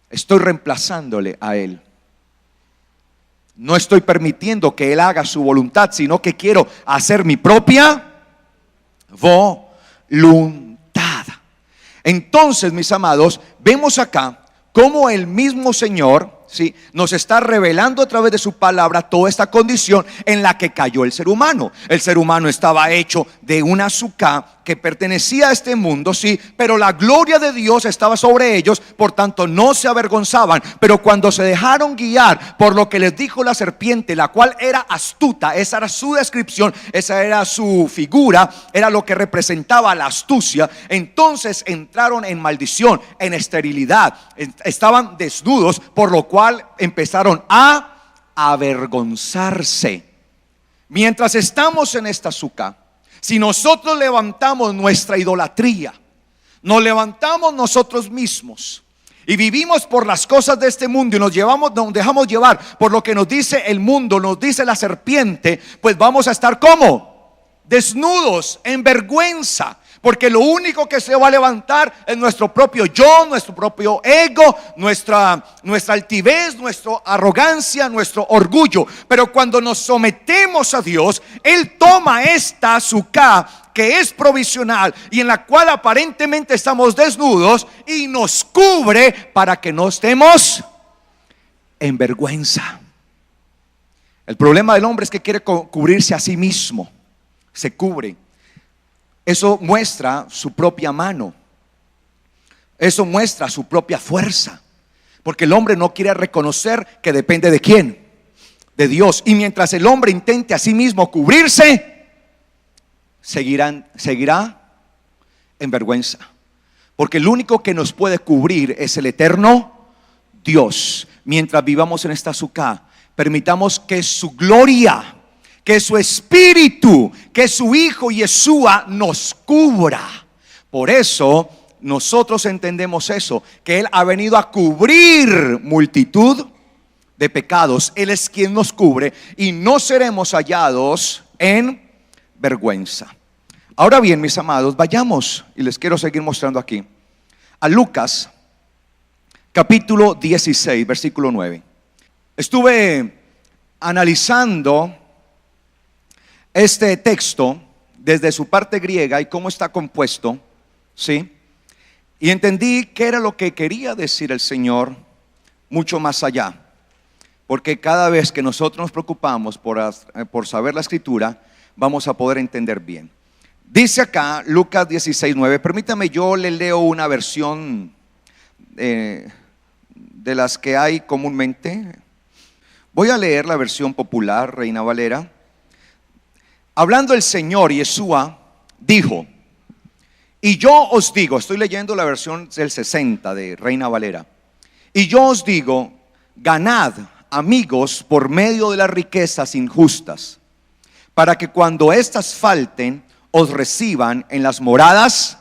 Estoy reemplazándole a Él. No estoy permitiendo que Él haga su voluntad, sino que quiero hacer mi propia voluntad. Entonces, mis amados, vemos acá cómo el mismo Señor, ¿sí?, nos está revelando a través de su palabra toda esta condición en la que cayó el ser humano. El ser humano estaba hecho de una suká que pertenecía a este mundo, sí, pero la gloria de Dios estaba sobre ellos, por tanto no se avergonzaban. Pero cuando se dejaron guiar por lo que les dijo la serpiente, la cual era astuta, esa era su descripción, esa era su figura, era lo que representaba la astucia, entonces entraron en maldición, en esterilidad, estaban desnudos, por lo cual empezaron a avergonzarse. Mientras estamos en esta suká, si nosotros levantamos nuestra idolatría, nos levantamos nosotros mismos y vivimos por las cosas de este mundo y nos dejamos llevar por lo que nos dice el mundo, nos dice la serpiente, pues vamos a estar como desnudos, en vergüenza. Porque lo único que se va a levantar es nuestro propio yo, nuestro propio ego, nuestra altivez, nuestra arrogancia, nuestro orgullo. Pero cuando nos sometemos a Dios, Él toma esta suká que es provisional y en la cual aparentemente estamos desnudos, y nos cubre para que no estemos en vergüenza. El problema del hombre es que quiere cubrirse a sí mismo. Se cubre. Eso muestra su propia mano. Eso muestra su propia fuerza. Porque el hombre no quiere reconocer que depende de quién, de Dios. Y mientras el hombre intente a sí mismo cubrirse, seguirá en vergüenza. Porque el único que nos puede cubrir es el eterno Dios. Mientras vivamos en esta suká, permitamos que su gloria, que su espíritu, que su Hijo Yeshua nos cubra. Por eso nosotros entendemos eso, que Él ha venido a cubrir multitud de pecados. Él es quien nos cubre y no seremos hallados en vergüenza. Ahora bien, mis amados, vayamos, y les quiero seguir mostrando aquí, a Lucas capítulo 16, versículo 9. Estuve analizando este texto desde su parte griega y cómo está compuesto, ¿sí? Y entendí qué era lo que quería decir el Señor mucho más allá. Porque cada vez que nosotros nos preocupamos por saber la escritura, vamos a poder entender bien. Dice acá Lucas 16:9. Permítame, yo le leo una versión de las que hay comúnmente. Voy a leer la versión popular, Reina Valera. Hablando el Señor Yeshua dijo: y yo os digo, estoy leyendo la versión del 60 de Reina Valera. Y yo os digo, ganad amigos por medio de las riquezas injustas, para que cuando éstas falten, os reciban en las moradas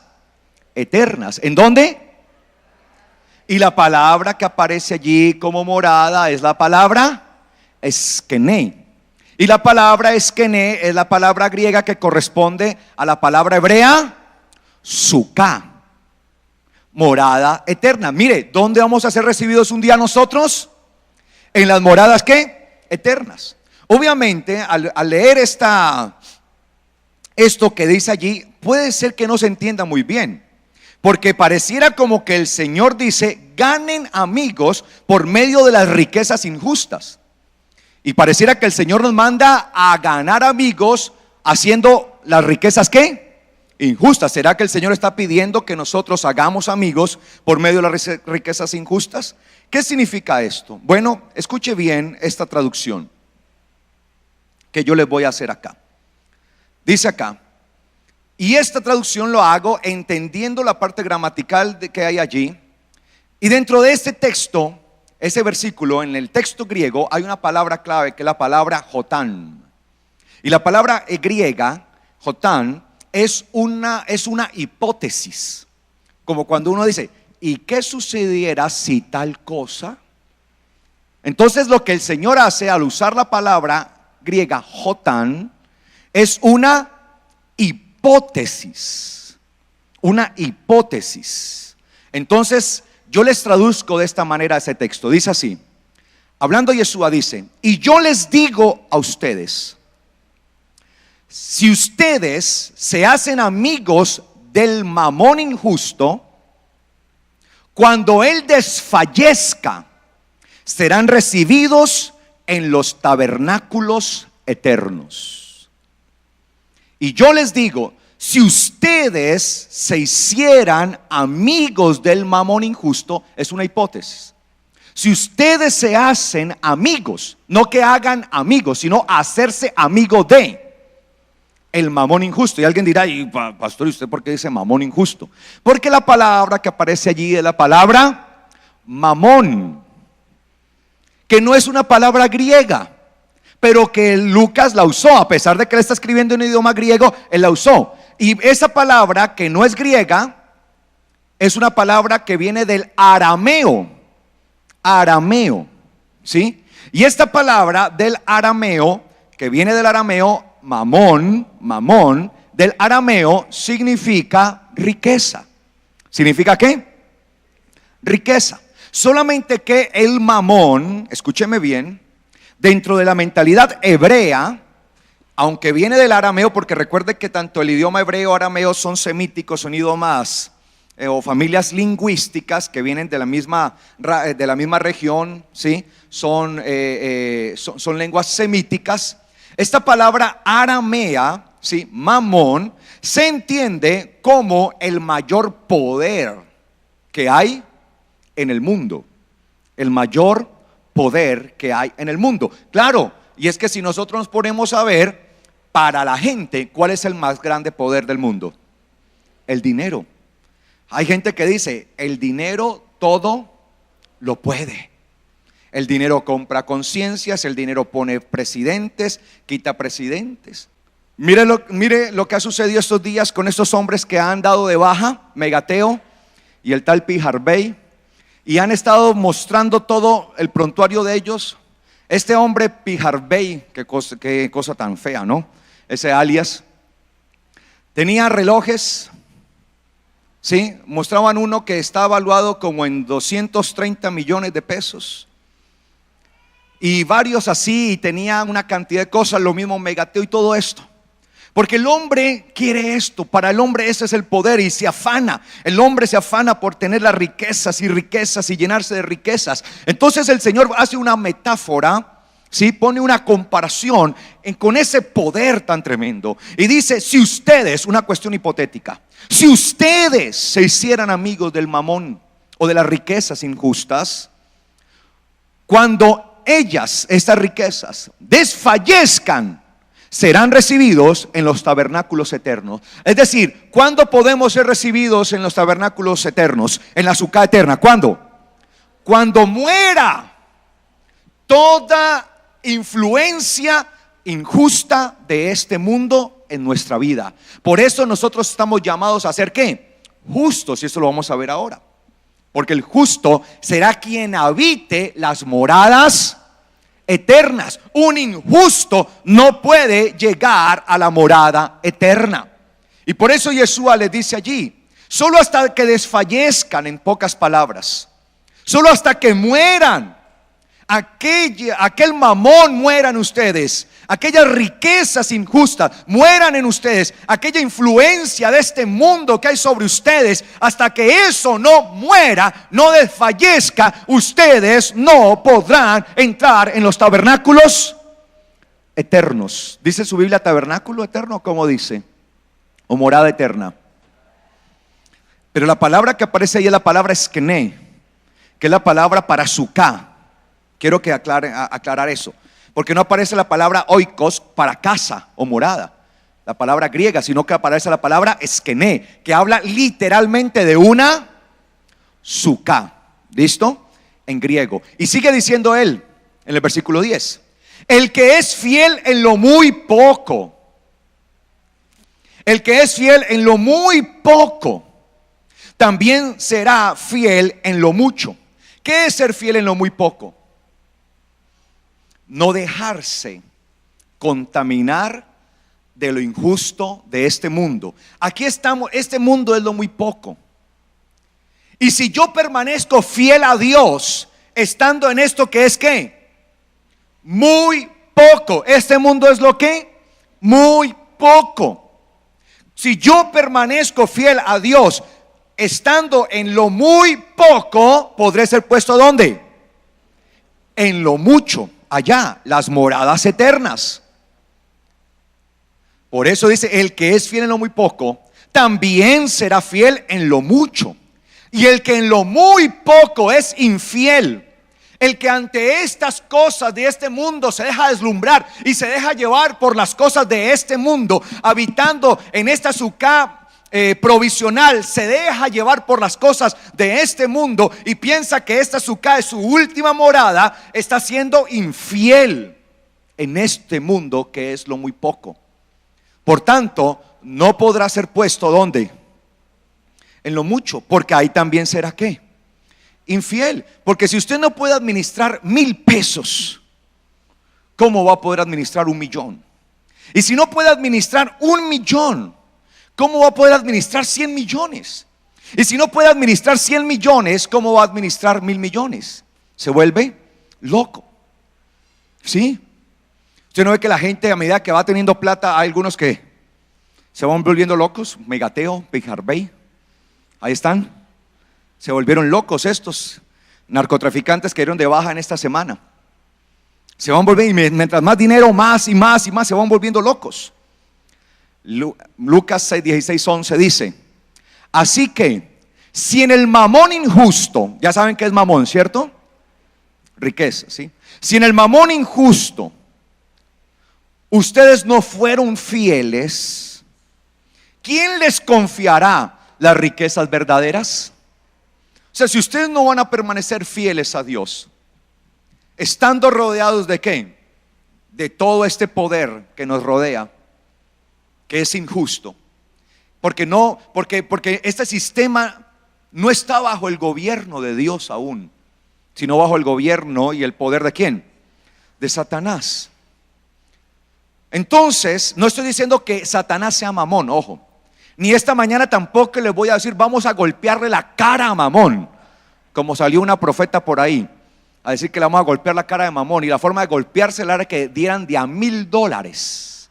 eternas. ¿En dónde? Y la palabra que aparece allí como morada es la palabra eskené. Y la palabra eskené es la palabra griega que corresponde a la palabra hebrea suká, morada eterna. Mire, ¿dónde vamos a ser recibidos un día nosotros? En las moradas, ¿qué? Eternas. Obviamente, al leer esto que dice allí, puede ser que no se entienda muy bien, porque pareciera como que el Señor dice: ganen amigos por medio de las riquezas injustas. Y pareciera que el Señor nos manda a ganar amigos haciendo las riquezas, ¿qué? Injustas. ¿Será que el Señor está pidiendo que nosotros hagamos amigos por medio de las riquezas injustas? ¿Qué significa esto? Bueno, escuche bien esta traducción que yo les voy a hacer acá. Dice acá, y esta traducción lo hago entendiendo la parte gramatical que hay allí. Y dentro de este texto, ese versículo, en el texto griego hay una palabra clave que es la palabra jotán. Y la palabra griega, jotán, es una hipótesis. Como cuando uno dice: ¿y qué sucediera si tal cosa? Entonces lo que el Señor hace al usar la palabra griega jotán es una hipótesis. Una hipótesis. Entonces yo les traduzco de esta manera ese texto. Dice así, hablando Yeshua dice: y yo les digo a ustedes, si ustedes se hacen amigos del mamón injusto, cuando él desfallezca, serán recibidos en los tabernáculos eternos. Y yo les digo, si ustedes se hicieran amigos del mamón injusto, es una hipótesis. Si ustedes se hacen amigos, no que hagan amigos, sino hacerse amigo de el mamón injusto. Y alguien dirá: y pastor, ¿y usted por qué dice mamón injusto? Porque la palabra que aparece allí es la palabra mamón, que no es una palabra griega, pero que Lucas la usó. A pesar de que él está escribiendo en un idioma griego, él la usó. Y esa palabra, que no es griega, es una palabra que viene del arameo. Arameo, ¿sí? Y esta palabra del arameo, que viene del arameo, mamón, del arameo, significa riqueza. ¿Significa qué? Riqueza. Solamente que el mamón, escúcheme bien, dentro de la mentalidad hebrea, aunque viene del arameo, porque recuerde que tanto el idioma hebreo y arameo son semíticos, son idiomas o familias lingüísticas que vienen de la misma región, ¿sí? Son lenguas semíticas. Esta palabra aramea, ¿sí? Mamón, se entiende como el mayor poder que hay en el mundo. El mayor poder que hay en el mundo. Claro, y es que si nosotros nos ponemos a ver, para la gente, ¿cuál es el más grande poder del mundo? El dinero. Hay gente que dice: el dinero todo lo puede. El dinero compra conciencias, el dinero pone presidentes, quita presidentes. Mire lo que ha sucedido estos días con estos hombres que han dado de baja, Megateo y el tal Pi Harvey, y han estado mostrando todo el prontuario de ellos. Este hombre Pi Harvey, qué cosa tan fea, ¿no? Ese alias, tenía relojes, ¿sí? Mostraban uno que está evaluado como en 230 millones de pesos. Y varios así, y tenía una cantidad de cosas, lo mismo Megateo y todo esto. Porque el hombre quiere esto, para el hombre ese es el poder y se afana. El hombre se afana por tener las riquezas y llenarse de riquezas. Entonces el Señor hace una metáfora, ¿sí? Pone una comparación con ese poder tan tremendo. Y dice: si ustedes, una cuestión hipotética, si ustedes se hicieran amigos del mamón o de las riquezas injustas, cuando estas riquezas, desfallezcan, serán recibidos en los tabernáculos eternos. Es decir, ¿cuándo podemos ser recibidos en los tabernáculos eternos? En la Suká eterna. ¿Cuándo? Cuando muera toda influencia injusta de este mundo en nuestra vida. Por eso nosotros estamos llamados a ser ¿qué? justos, y esto lo vamos a ver ahora. Porque el justo será quien habite las moradas eternas. Un injusto no puede llegar a la morada eterna. Y por eso Yeshua les dice allí: solo hasta que desfallezcan, en pocas palabras, solo hasta que mueran, aquel mamón mueran ustedes, aquellas riquezas injustas mueran en ustedes, aquella influencia de este mundo que hay sobre ustedes, hasta que eso no muera, no desfallezca, ustedes no podrán entrar en los tabernáculos eternos. ¿Dice su Biblia tabernáculo eterno? ¿Cómo dice? O morada eterna. Pero la palabra que aparece ahí es la palabra eskené, que es la palabra para suká. Quiero que aclarar eso, porque no aparece la palabra oikos para casa o morada, la palabra griega, sino que aparece la palabra eskené, que habla literalmente de una suká. ¿Listo? En griego. Y sigue diciendo él en el versículo 10: el que es fiel en lo muy poco, el que es fiel en lo muy poco, también será fiel en lo mucho. ¿Qué es ser fiel en lo muy poco? No dejarse contaminar de lo injusto de este mundo. Aquí estamos, este mundo es lo muy poco. Y si yo permanezco fiel a Dios, estando en esto que es ¿qué? Muy poco. Este mundo es lo que muy poco. Si yo permanezco fiel a Dios, estando en lo muy poco, podré ser puesto ¿dónde? En lo mucho. Allá, las moradas eternas. Por eso dice: el que es fiel en lo muy poco, también será fiel en lo mucho. Y el que en lo muy poco es infiel, el que ante estas cosas de este mundo se deja deslumbrar y se deja llevar por las cosas de este mundo, habitando en esta suká provisional, se deja llevar por las cosas de este mundo y piensa que esta suká es su última morada, está siendo infiel en este mundo que es lo muy poco. Por tanto, no podrá ser puesto ¿dónde? En lo mucho, porque ahí también será ¿qué? Infiel. Porque si usted no puede administrar 1,000 pesos, ¿cómo va a poder administrar 1,000,000? Y si no puede administrar 1,000,000, ¿cómo va a poder administrar 100 millones? Y si no puede administrar 100 millones, ¿cómo va a administrar 1,000 millones? Se vuelve loco. ¿Sí? Usted no ve que la gente, a medida que va teniendo plata, hay algunos que se van volviendo locos. Megateo, Big Harvey, ahí están. Se volvieron locos estos narcotraficantes que dieron de baja en esta semana. Se van volviendo, y mientras más dinero, más y más y más, se van volviendo locos. Lucas 6, 16, 11 dice: así que si en el mamón injusto, ya saben qué es mamón, ¿cierto? Riqueza, ¿sí? Si en el mamón injusto ustedes no fueron fieles, ¿quién les confiará las riquezas verdaderas? O sea, si ustedes no van a permanecer fieles a Dios, estando rodeados de ¿qué? De todo este poder que nos rodea, que es injusto, porque este sistema no está bajo el gobierno de Dios aún, sino bajo el gobierno y el poder ¿de quién? De Satanás. Entonces, no estoy diciendo que Satanás sea Mamón, ojo, ni esta mañana tampoco les voy a decir vamos a golpearle la cara a Mamón, como salió una profeta por ahí a decir que le vamos a golpear la cara de Mamón, y la forma de golpeársela era que dieran de a $1,000.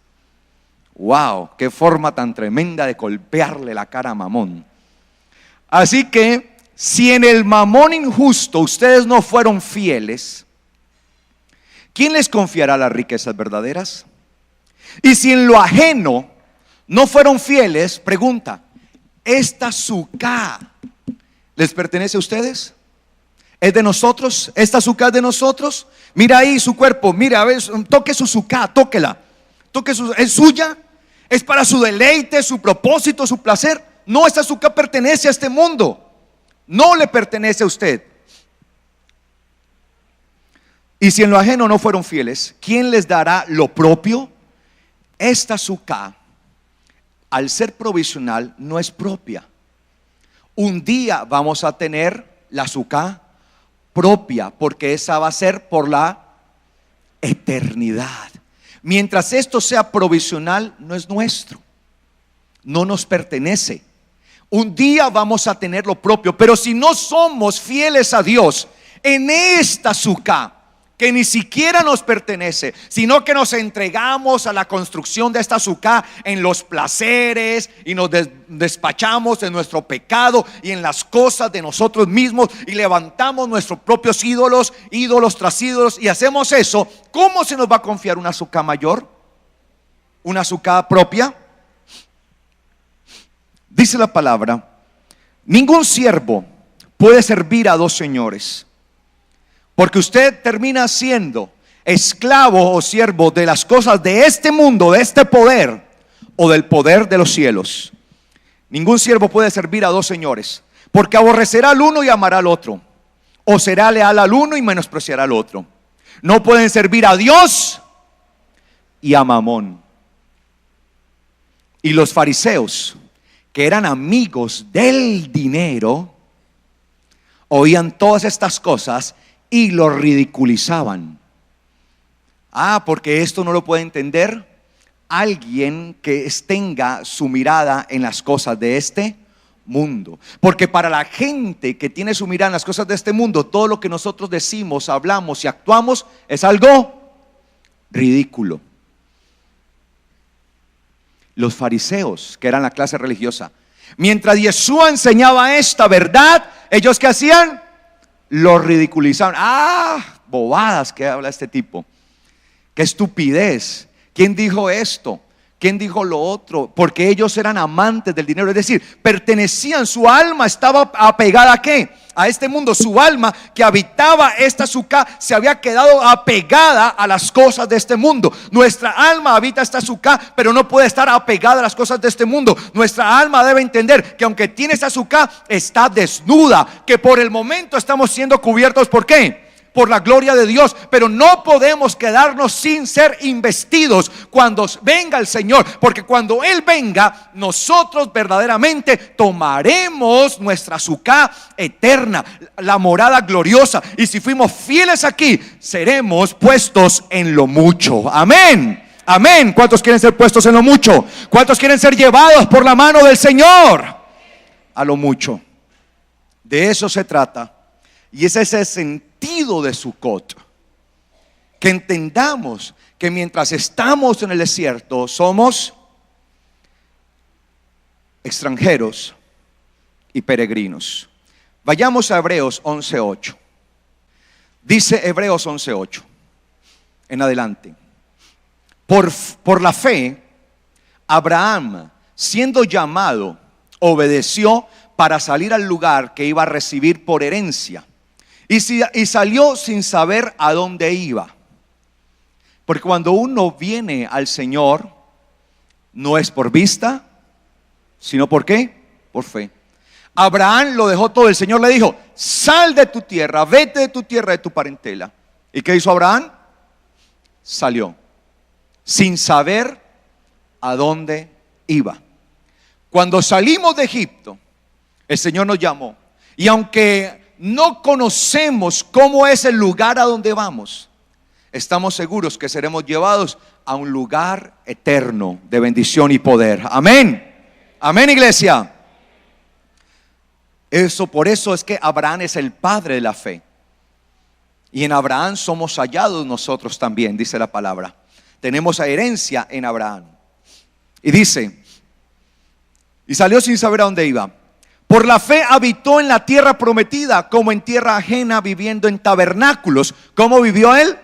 Wow, qué forma tan tremenda de golpearle la cara a Mamón. Así que si en el mamón injusto ustedes no fueron fieles, ¿quién les confiará las riquezas verdaderas? Y si en lo ajeno no fueron fieles, pregunta: ¿esta suká les pertenece a ustedes? ¿Es de nosotros? ¿Esta suká es de nosotros? Mira ahí su cuerpo, mira, a ver, toque su suká, tóquela. ¿Es suya? ¿Es para su deleite, su propósito, su placer? No, esta suká pertenece a este mundo, no le pertenece a usted. Y si en lo ajeno no fueron fieles, ¿quién les dará lo propio? Esta suká, al ser provisional, no es propia, Un día vamos a tener la azúcar propia, porque esa va a ser por la eternidad. Mientras esto sea provisional, no es nuestro, no nos pertenece. Un día vamos a tener lo propio, pero si no somos fieles a Dios en esta azúcar, que ni siquiera nos pertenece, sino que nos entregamos a la construcción de esta azúcar en los placeres y nos despachamos en nuestro pecado y en las cosas de nosotros mismos y levantamos nuestros propios ídolos, ídolos tras ídolos, y hacemos eso, ¿cómo se nos va a confiar una azúcar mayor? ¿Una azúcar propia? Dice la palabra: ningún siervo puede servir a dos señores, porque usted termina siendo esclavo o siervo de las cosas de este mundo, de este poder, o del poder de los cielos. Ningún siervo puede servir a dos señores, porque aborrecerá al uno y amará al otro, o será leal al uno y menospreciará al otro. No pueden servir a Dios y a Mamón. Y los fariseos, que eran amigos del dinero, oían todas estas cosas y lo ridiculizaban. Porque esto no lo puede entender alguien que tenga su mirada en las cosas de este mundo. Porque para la gente que tiene su mirada en las cosas de este mundo, todo lo que nosotros decimos, hablamos y actuamos es algo ridículo. Los fariseos, que eran la clase religiosa, mientras Yeshua enseñaba esta verdad, ellos ¿qué hacían? Lo ridiculizaban. Bobadas que habla este tipo. Qué estupidez. ¿Quién dijo esto? ¿Quién dijo lo otro? Porque ellos eran amantes del dinero, es decir, pertenecían, su alma estaba apegada ¿a qué? A este mundo. Su alma que habitaba esta azúcar se había quedado apegada a las cosas de este mundo. Nuestra alma habita esta azúcar, pero no puede estar apegada a las cosas de este mundo. Nuestra alma debe entender que aunque tiene esta azúcar, está desnuda, que por el momento estamos siendo cubiertos. ¿Por qué? Por la gloria de Dios, pero no podemos quedarnos sin ser investidos cuando venga el Señor, porque cuando Él venga, nosotros verdaderamente tomaremos nuestra azúcar eterna, la morada gloriosa, y si fuimos fieles aquí, seremos puestos en lo mucho. Amén. Amén. ¿Cuántos quieren ser puestos en lo mucho? ¿Cuántos quieren ser llevados por la mano del Señor a lo mucho? De eso se trata. Y ese es el sentido de Sukkot. Que entendamos que mientras estamos en el desierto somos extranjeros y peregrinos. Vayamos a Hebreos 11:8. Dice Hebreos 11:8 en adelante: por la fe, Abraham, siendo llamado, obedeció para salir al lugar que iba a recibir por herencia. Y salió sin saber a dónde iba. Porque cuando uno viene al Señor, no es por vista, sino ¿por qué? Por fe. Abraham lo dejó todo. El Señor le dijo: sal de tu tierra, vete de tu tierra, de tu parentela. ¿Y qué hizo Abraham? Salió sin saber a dónde iba. Cuando salimos de Egipto, el Señor nos llamó. Y aunque no conocemos cómo es el lugar a donde vamos, estamos seguros que seremos llevados a un lugar eterno de bendición y poder. Amén. Amén, iglesia. Por eso es que Abraham es el padre de la fe. Y en Abraham somos hallados nosotros también, dice la palabra. Tenemos herencia en Abraham. Y dice: y salió sin saber a dónde iba. Por la fe habitó en la tierra prometida, como en tierra ajena, viviendo en tabernáculos. ¿Cómo vivió él?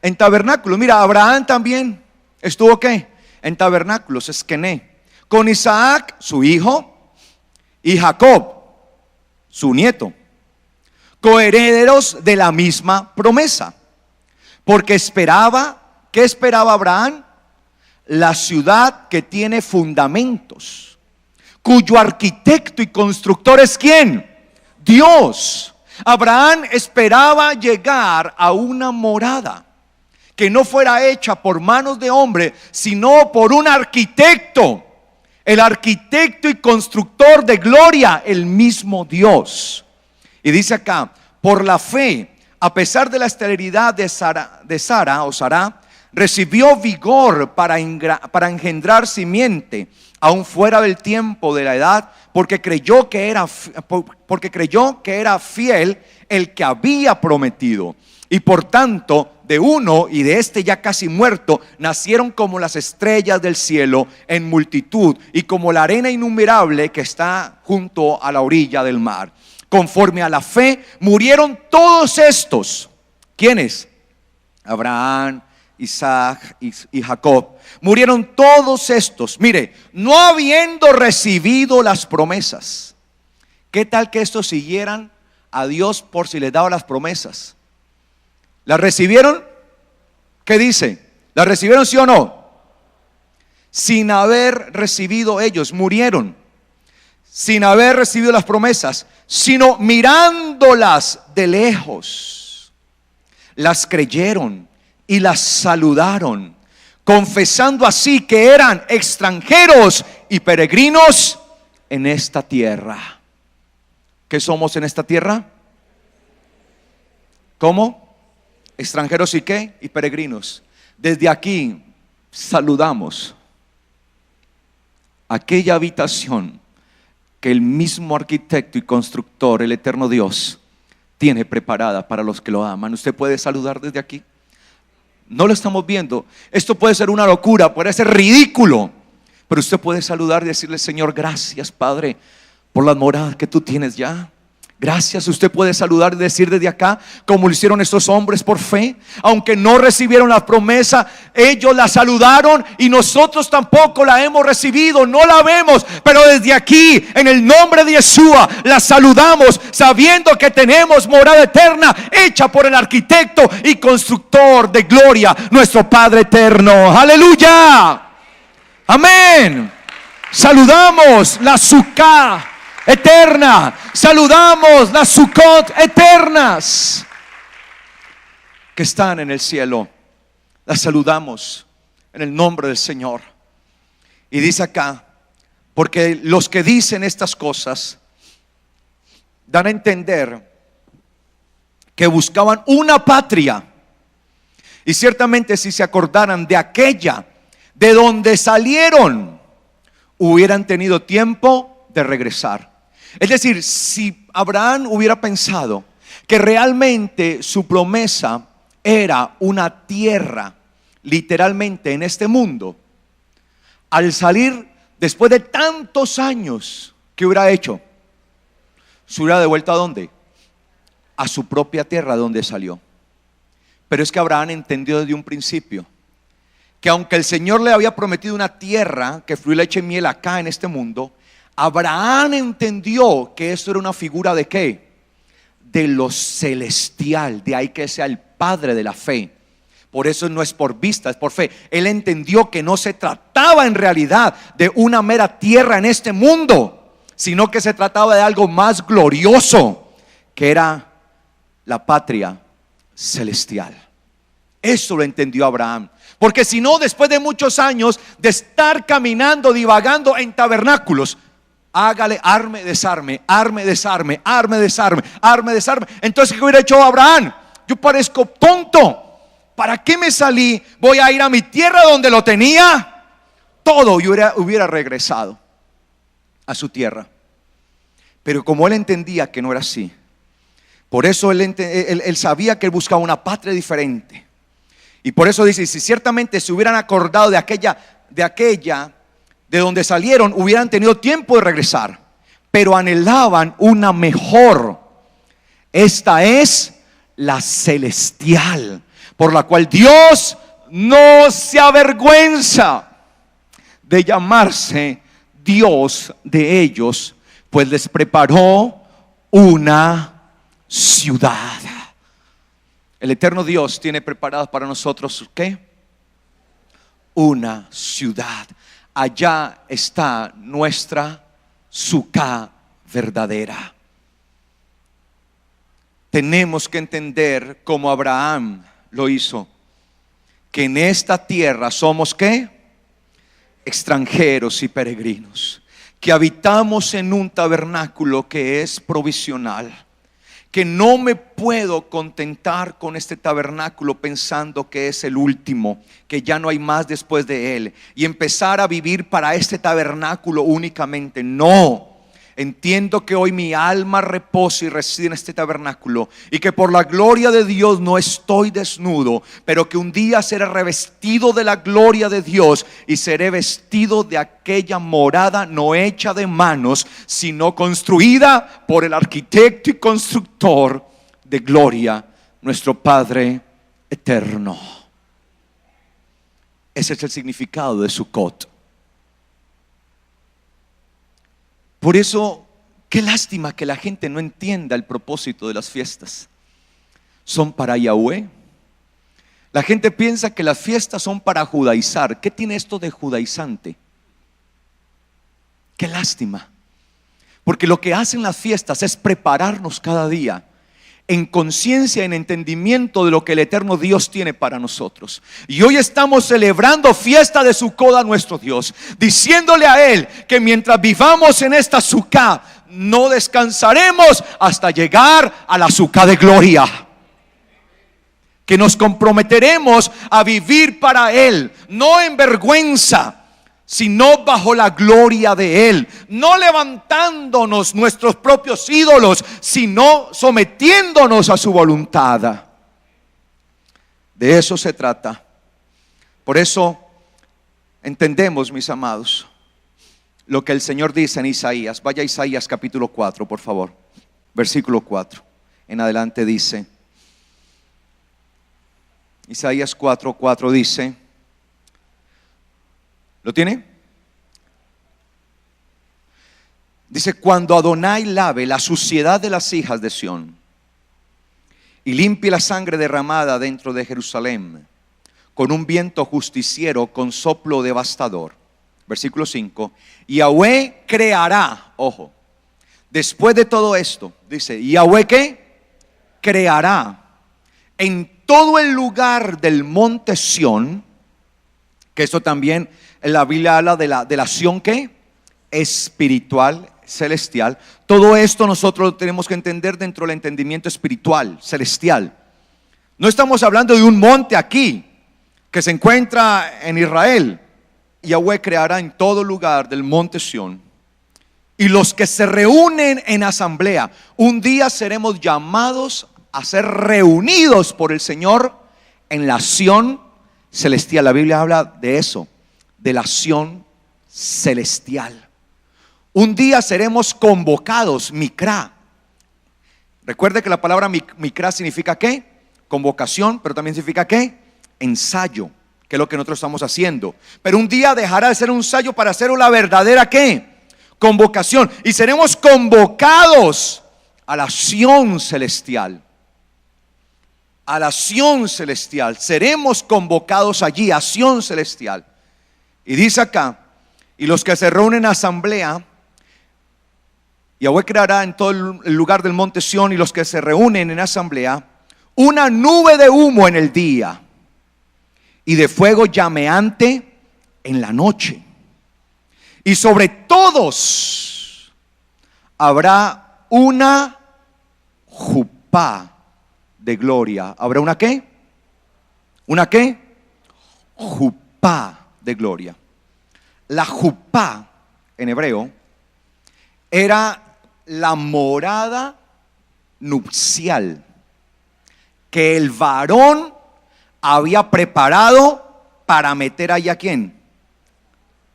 En tabernáculos. Mira, Abraham también estuvo ¿qué? En tabernáculos, esquené, con Isaac, su hijo, y Jacob, su nieto, coherederos de la misma promesa. Porque ¿qué esperaba Abraham? La ciudad que tiene fundamentos, cuyo arquitecto y constructor es ¿quién? Dios. Abraham esperaba llegar a una morada que no fuera hecha por manos de hombre, sino por un arquitecto. el arquitecto y constructor de gloria, el mismo Dios. Y dice acá, por la fe, a pesar de la esterilidad de Sara, recibió vigor para engendrar simiente, aún fuera del tiempo de la edad, porque creyó que era fiel el que había prometido. Y por tanto, de uno y de este ya casi muerto, nacieron como las estrellas del cielo en multitud, y como la arena innumerable que está junto a la orilla del mar. Conforme a la fe, murieron todos estos. ¿Quiénes? Abraham, Isaac y Jacob. Murieron todos estos, mire, no habiendo recibido las promesas. ¿Qué tal que estos siguieran a Dios por si les daba las promesas? ¿Las recibieron? ¿Qué dice? ¿Las recibieron, sí o no? Sin haber recibido ellos, murieron sin haber recibido las promesas, sino mirándolas de lejos, las creyeron y las saludaron, confesando así que eran extranjeros y peregrinos en esta tierra. ¿Qué somos en esta tierra? ¿Cómo? Extranjeros y qué? Y peregrinos. Desde aquí saludamos aquella habitación que el mismo arquitecto y constructor, el eterno Dios, tiene preparada para los que lo aman. ¿Usted puede saludar desde aquí? No lo estamos viendo. Esto puede ser una locura, puede ser ridículo, pero usted puede saludar y decirle: Señor, gracias, Padre, por las moradas que tú tienes ya. Gracias. Usted puede saludar y decir desde acá, como lo hicieron estos hombres por fe, aunque no recibieron la promesa, ellos la saludaron y nosotros tampoco la hemos recibido, no la vemos, pero desde aquí, en el nombre de Yeshua, la saludamos, sabiendo que tenemos morada eterna hecha por el arquitecto y constructor de gloria, nuestro Padre eterno. Aleluya, amén. Saludamos la Sukkah eterna, saludamos las Sukkot eternas que están en el cielo. Las saludamos en el nombre del Señor. Y dice acá, porque los que dicen estas cosas dan a entender que buscaban una patria, y ciertamente si se acordaran de aquella de donde salieron, hubieran tenido tiempo de regresar. Es decir, si Abraham hubiera pensado que realmente su promesa era una tierra literalmente en este mundo, al salir después de tantos años, ¿qué hubiera hecho? ¿Se hubiera devuelto a dónde? A su propia tierra donde salió. Pero es que Abraham entendió desde un principio que aunque el Señor le había prometido una tierra que fluye leche y miel acá en este mundo, Abraham entendió que esto era una figura de ¿qué? De lo celestial. De ahí que sea el padre de la fe. Por eso no es por vista, es por fe. Él entendió que no se trataba en realidad de una mera tierra en este mundo, sino que se trataba de algo más glorioso, que era la patria celestial. Eso lo entendió Abraham. Porque si no, después de muchos años de estar caminando, divagando en tabernáculos, hágale arme, desarme, arme, desarme, arme, desarme, arme, desarme. Entonces, ¿qué hubiera hecho Abraham? Yo parezco tonto. ¿Para qué me salí? Voy a ir a mi tierra donde lo tenía todo. Y hubiera regresado a su tierra. Pero como él entendía que no era así, por eso él sabía que él buscaba una patria diferente. Y por eso dice: si ciertamente se hubieran acordado de aquella de donde salieron, hubieran tenido tiempo de regresar, pero anhelaban una mejor. Esta es la celestial, por la cual Dios no se avergüenza de llamarse Dios de ellos, pues les preparó una ciudad. El eterno Dios tiene preparado para nosotros ¿qué? Una ciudad. Allá está nuestra Sukkah verdadera. Tenemos que entender, como Abraham lo hizo, que en esta tierra somos ¿qué? extranjeros y peregrinos, que habitamos en un tabernáculo que es provisional, que no me puedo contentar con este tabernáculo pensando que es el último, que ya no hay más después de él, y empezar a vivir para este tabernáculo únicamente. No. Entiendo que hoy mi alma reposa y reside en este tabernáculo, y que por la gloria de Dios no estoy desnudo, pero que un día seré revestido de la gloria de Dios y seré vestido de aquella morada no hecha de manos, sino construida por el arquitecto y constructor de gloria, nuestro Padre eterno. Ese es el significado de Sukkot. Por eso, qué lástima que la gente no entienda el propósito de las fiestas. Son para Yahweh. La gente piensa que las fiestas son para judaizar. ¿Qué tiene esto de judaizante? Qué lástima. Porque lo que hacen las fiestas es prepararnos cada día en conciencia, en entendimiento de lo que el eterno Dios tiene para nosotros. Y hoy estamos celebrando fiesta de Sukkot a nuestro Dios, diciéndole a Él que mientras vivamos en esta Sukkah, no descansaremos hasta llegar a la Sukkah de gloria. Que nos comprometeremos a vivir para Él, no en vergüenza, sino bajo la gloria de Él, no levantándonos nuestros propios ídolos, sino sometiéndonos a su voluntad. De eso se trata. Por eso entendemos, mis amados, lo que el Señor dice en Isaías. Vaya a Isaías capítulo 4, por favor, versículo 4 en adelante dice, Isaías 4:4 dice, ¿lo tiene? Dice: cuando Adonai lave la suciedad de las hijas de Sión y limpie la sangre derramada dentro de Jerusalén con un viento justiciero, con soplo devastador. Versículo 5. Yahweh creará, ojo, después de todo esto, dice, Yahweh ¿qué? Creará en todo el lugar del monte Sión, que esto también en la Biblia habla de la Sión ¿qué? Espiritual, celestial. Todo esto nosotros lo tenemos que entender dentro del entendimiento espiritual, celestial. No estamos hablando de un monte aquí que se encuentra en Israel. Yahweh creará en todo lugar del monte Sión. Y los que se reúnen en asamblea, un día seremos llamados a ser reunidos por el Señor en la Sión celestial. La Biblia habla de eso, de la Sión celestial. Un día seremos convocados, mikra. Recuerde que la palabra mikra significa ¿qué? Convocación, pero también significa ¿qué? Ensayo, que es lo que nosotros estamos haciendo. Pero un día dejará de ser un ensayo para hacer una verdadera ¿qué? Convocación. Y seremos convocados a la Sión celestial. A la Sión celestial. Seremos convocados allí, a Sión celestial. Y dice acá, y los que se reúnen en asamblea, Yahweh creará en todo el lugar del monte Sión, y los que se reúnen en asamblea, una nube de humo en el día y de fuego llameante en la noche. Y sobre todos habrá una jupá de gloria. ¿Habrá una qué? ¿Una qué? Jupá de gloria. La jupá en hebreo era la morada nupcial que el varón había preparado para meter ahí a quién,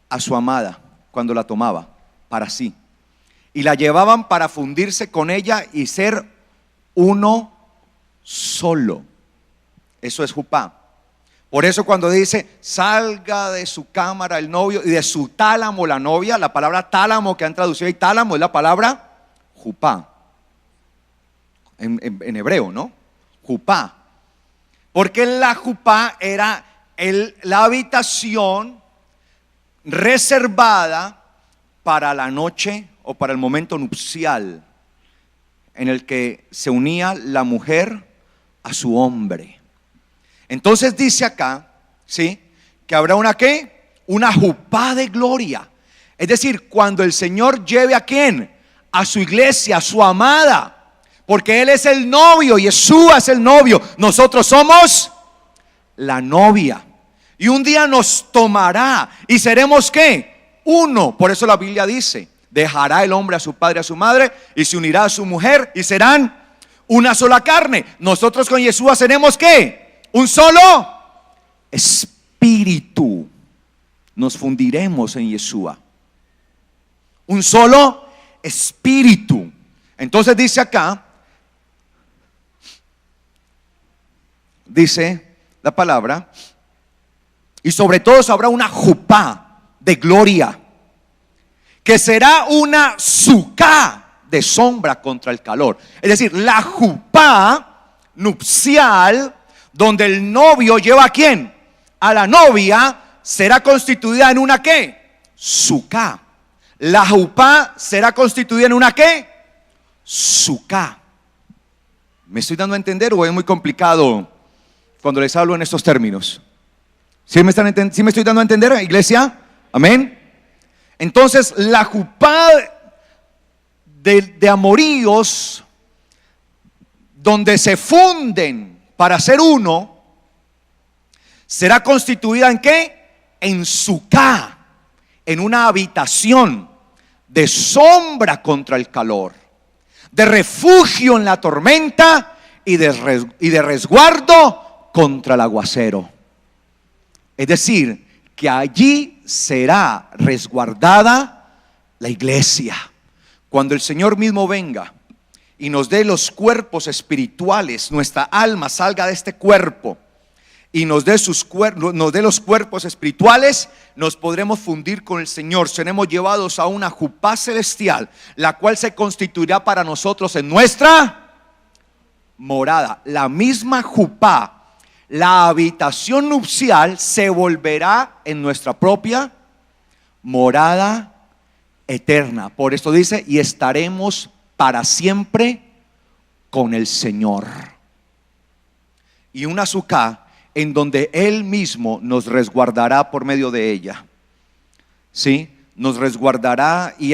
a su amada, cuando la tomaba para sí, y la llevaban para fundirse con ella y ser uno solo. Eso es jupá. Por eso cuando dice salga de su cámara el novio y de su tálamo la novia, la palabra tálamo que han traducido ahí, tálamo es la palabra jupá en hebreo, ¿no? Jupá. Porque la jupá era la habitación reservada para la noche o para el momento nupcial en el que se unía la mujer a su hombre. Entonces dice acá, ¿sí? Que habrá una ¿qué? Una jupá de gloria. Es decir, cuando el Señor lleve ¿a quién? A su iglesia, a su amada. Porque Él es el novio, Yeshua es el novio. Nosotros somos la novia. Y un día nos tomará y seremos ¿qué? Uno. Por eso la Biblia dice: dejará el hombre a su padre y a su madre y se unirá a su mujer y serán una sola carne. Nosotros con Yeshua seremos ¿qué? Un solo espíritu. Nos fundiremos en Yeshua. Un solo espíritu. Entonces dice acá, dice la palabra, y sobre todos habrá una jupá de gloria, que será una suká de sombra contra el calor. Es decir, la jupá nupcial, donde el novio lleva ¿a quién? A la novia, será constituida en una ¿qué? Suká. La jupá será constituida en una ¿qué? Suká. ¿Me estoy dando a entender o es muy complicado cuando les hablo en estos términos? ¿Sí me estoy dando a entender, iglesia? Amén. Entonces la jupá de amoríos, donde se funden para ser uno, será constituida ¿en qué? En suká, en una habitación de sombra contra el calor, de refugio en la tormenta y de resguardo contra el aguacero. Es decir, que allí será resguardada la iglesia. Cuando el Señor mismo venga y nos dé los cuerpos espirituales, nuestra alma salga de este cuerpo y nos dé los cuerpos espirituales, nos podremos fundir con el Señor. Seremos llevados a una jupá celestial, la cual se constituirá para nosotros en nuestra morada. La misma jupá, la habitación nupcial, se volverá en nuestra propia morada eterna. Por esto dice: y estaremos para siempre con el Señor. Y una suká en donde Él mismo nos resguardará por medio de ella. ¿Sí? Nos resguardará y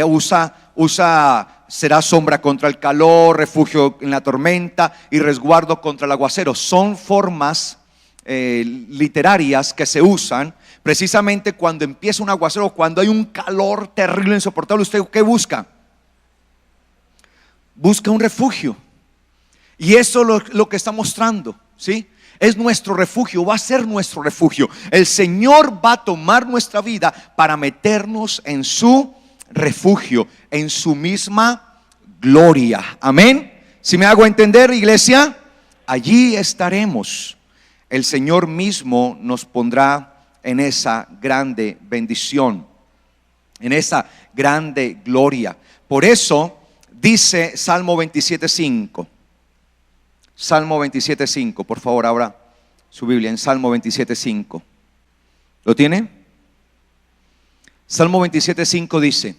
será sombra contra el calor, refugio en la tormenta y resguardo contra el aguacero. Son formas literarias que se usan precisamente cuando empieza un aguacero, cuando hay un calor terrible, insoportable. ¿Usted qué busca? Busca un refugio. Y eso es lo que está mostrando, ¿sí? Es nuestro refugio, va a ser nuestro refugio. El Señor va a tomar nuestra vida para meternos en su refugio, en su misma gloria. Amén. Si me hago entender, iglesia, allí estaremos. El Señor mismo nos pondrá en esa grande bendición, en esa grande gloria. Por eso dice Salmo 27:5. Salmo 27:5, por favor, abra su Biblia en Salmo 27:5. ¿Lo tiene? Salmo 27:5 dice: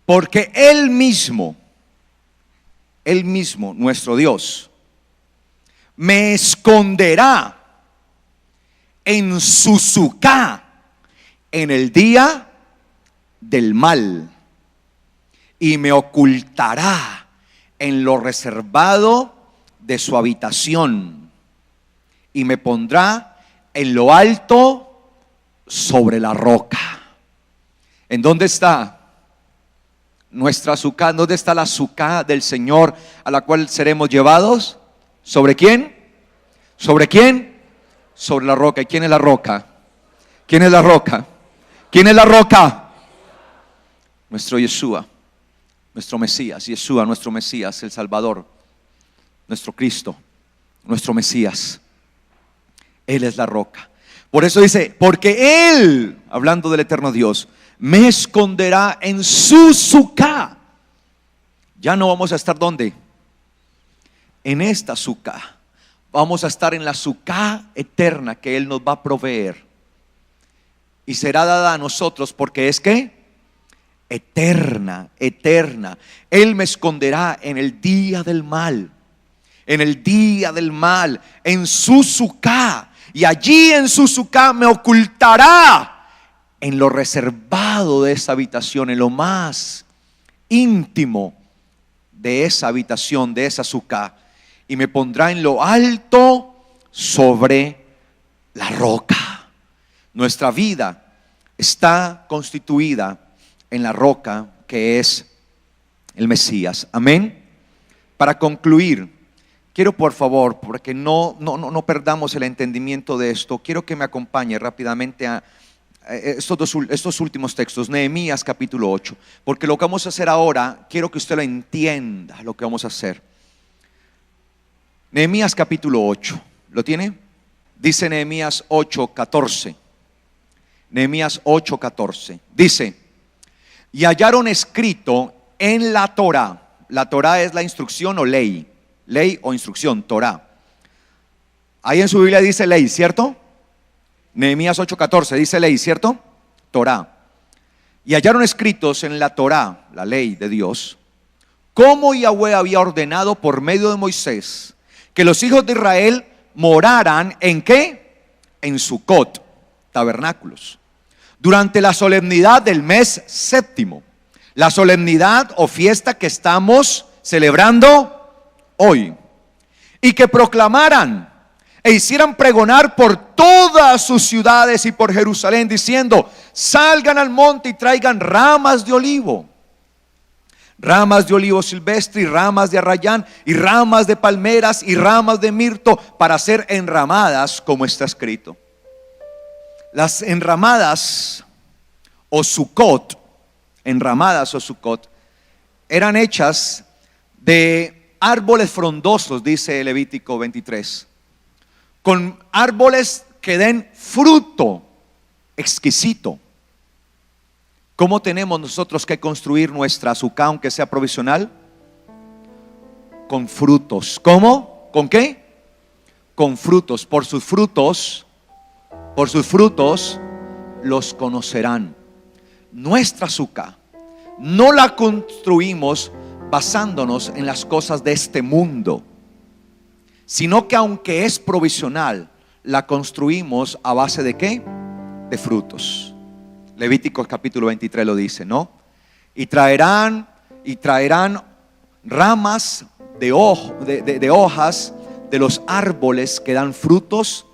porque Él mismo, nuestro Dios, me esconderá en su suká en el día del mal, y me ocultará en lo reservado de su habitación, y me pondrá en lo alto sobre la roca. ¿En dónde está nuestra suká? ¿Dónde está la suká del Señor a la cual seremos llevados? ¿Sobre quién? ¿Sobre quién? Sobre la roca. ¿Y quién es la roca? ¿Quién es la roca? ¿Quién es la roca? Nuestro Yeshua, nuestro Mesías. Yeshua, nuestro Mesías, el Salvador, nuestro Cristo, nuestro Mesías. Él es la roca. Por eso dice: porque Él, hablando del eterno Dios, me esconderá en su suká. Ya no vamos a estar ¿dónde? En esta suká. Vamos a estar en la suká eterna que Él nos va a proveer. Y será dada a nosotros porque es ¿qué? Eterna, eterna. Él me esconderá en el día del mal. En el día del mal, en su suká. Y allí en su suká me ocultará en lo reservado de esa habitación, en lo más íntimo de esa habitación, de esa sucá, y me pondrá en lo alto sobre la roca. Nuestra vida está constituida en la roca que es el Mesías. Amén. Para concluir, quiero por favor, porque no perdamos el entendimiento de esto, quiero que me acompañe rápidamente a estos últimos textos, Nehemías capítulo 8, porque lo que vamos a hacer ahora, quiero que usted lo entienda, lo que vamos a hacer. Nehemías capítulo 8, ¿lo tiene? Dice Nehemías 8:14. Nehemías 8:14. Dice: y hallaron escrito en la Torá. La Torá es la instrucción o ley. Ley o instrucción, Torá. Ahí en su Biblia dice ley, ¿cierto? Nehemías 8:14 dice ley, ¿cierto? Torá. Y hallaron escritos en la Torá, la ley de Dios, cómo Yahweh había ordenado por medio de Moisés que los hijos de Israel moraran ¿en qué? En Sucot, tabernáculos, durante la solemnidad del mes séptimo, la solemnidad o fiesta que estamos celebrando hoy, y que proclamaran e hicieran pregonar por todas sus ciudades y por Jerusalén, diciendo: salgan al monte y traigan ramas de olivo silvestre, y ramas de arrayán, y ramas de palmeras, y ramas de mirto, para ser enramadas, como está escrito. Las enramadas o sucot, eran hechas de árboles frondosos, dice Levítico 23, con árboles que den fruto exquisito. ¿Cómo tenemos nosotros que construir nuestra sucá, aunque sea provisional? Con frutos. ¿Cómo? ¿Con qué? Con frutos. Por sus frutos los conocerán. Nuestra sucá no la construimos basándonos en las cosas de este mundo, sino que aunque es provisional, la construimos a base de ¿qué? De frutos. Levíticos capítulo 23 lo dice, ¿no? Y traerán ramas de hojas de los árboles que dan frutos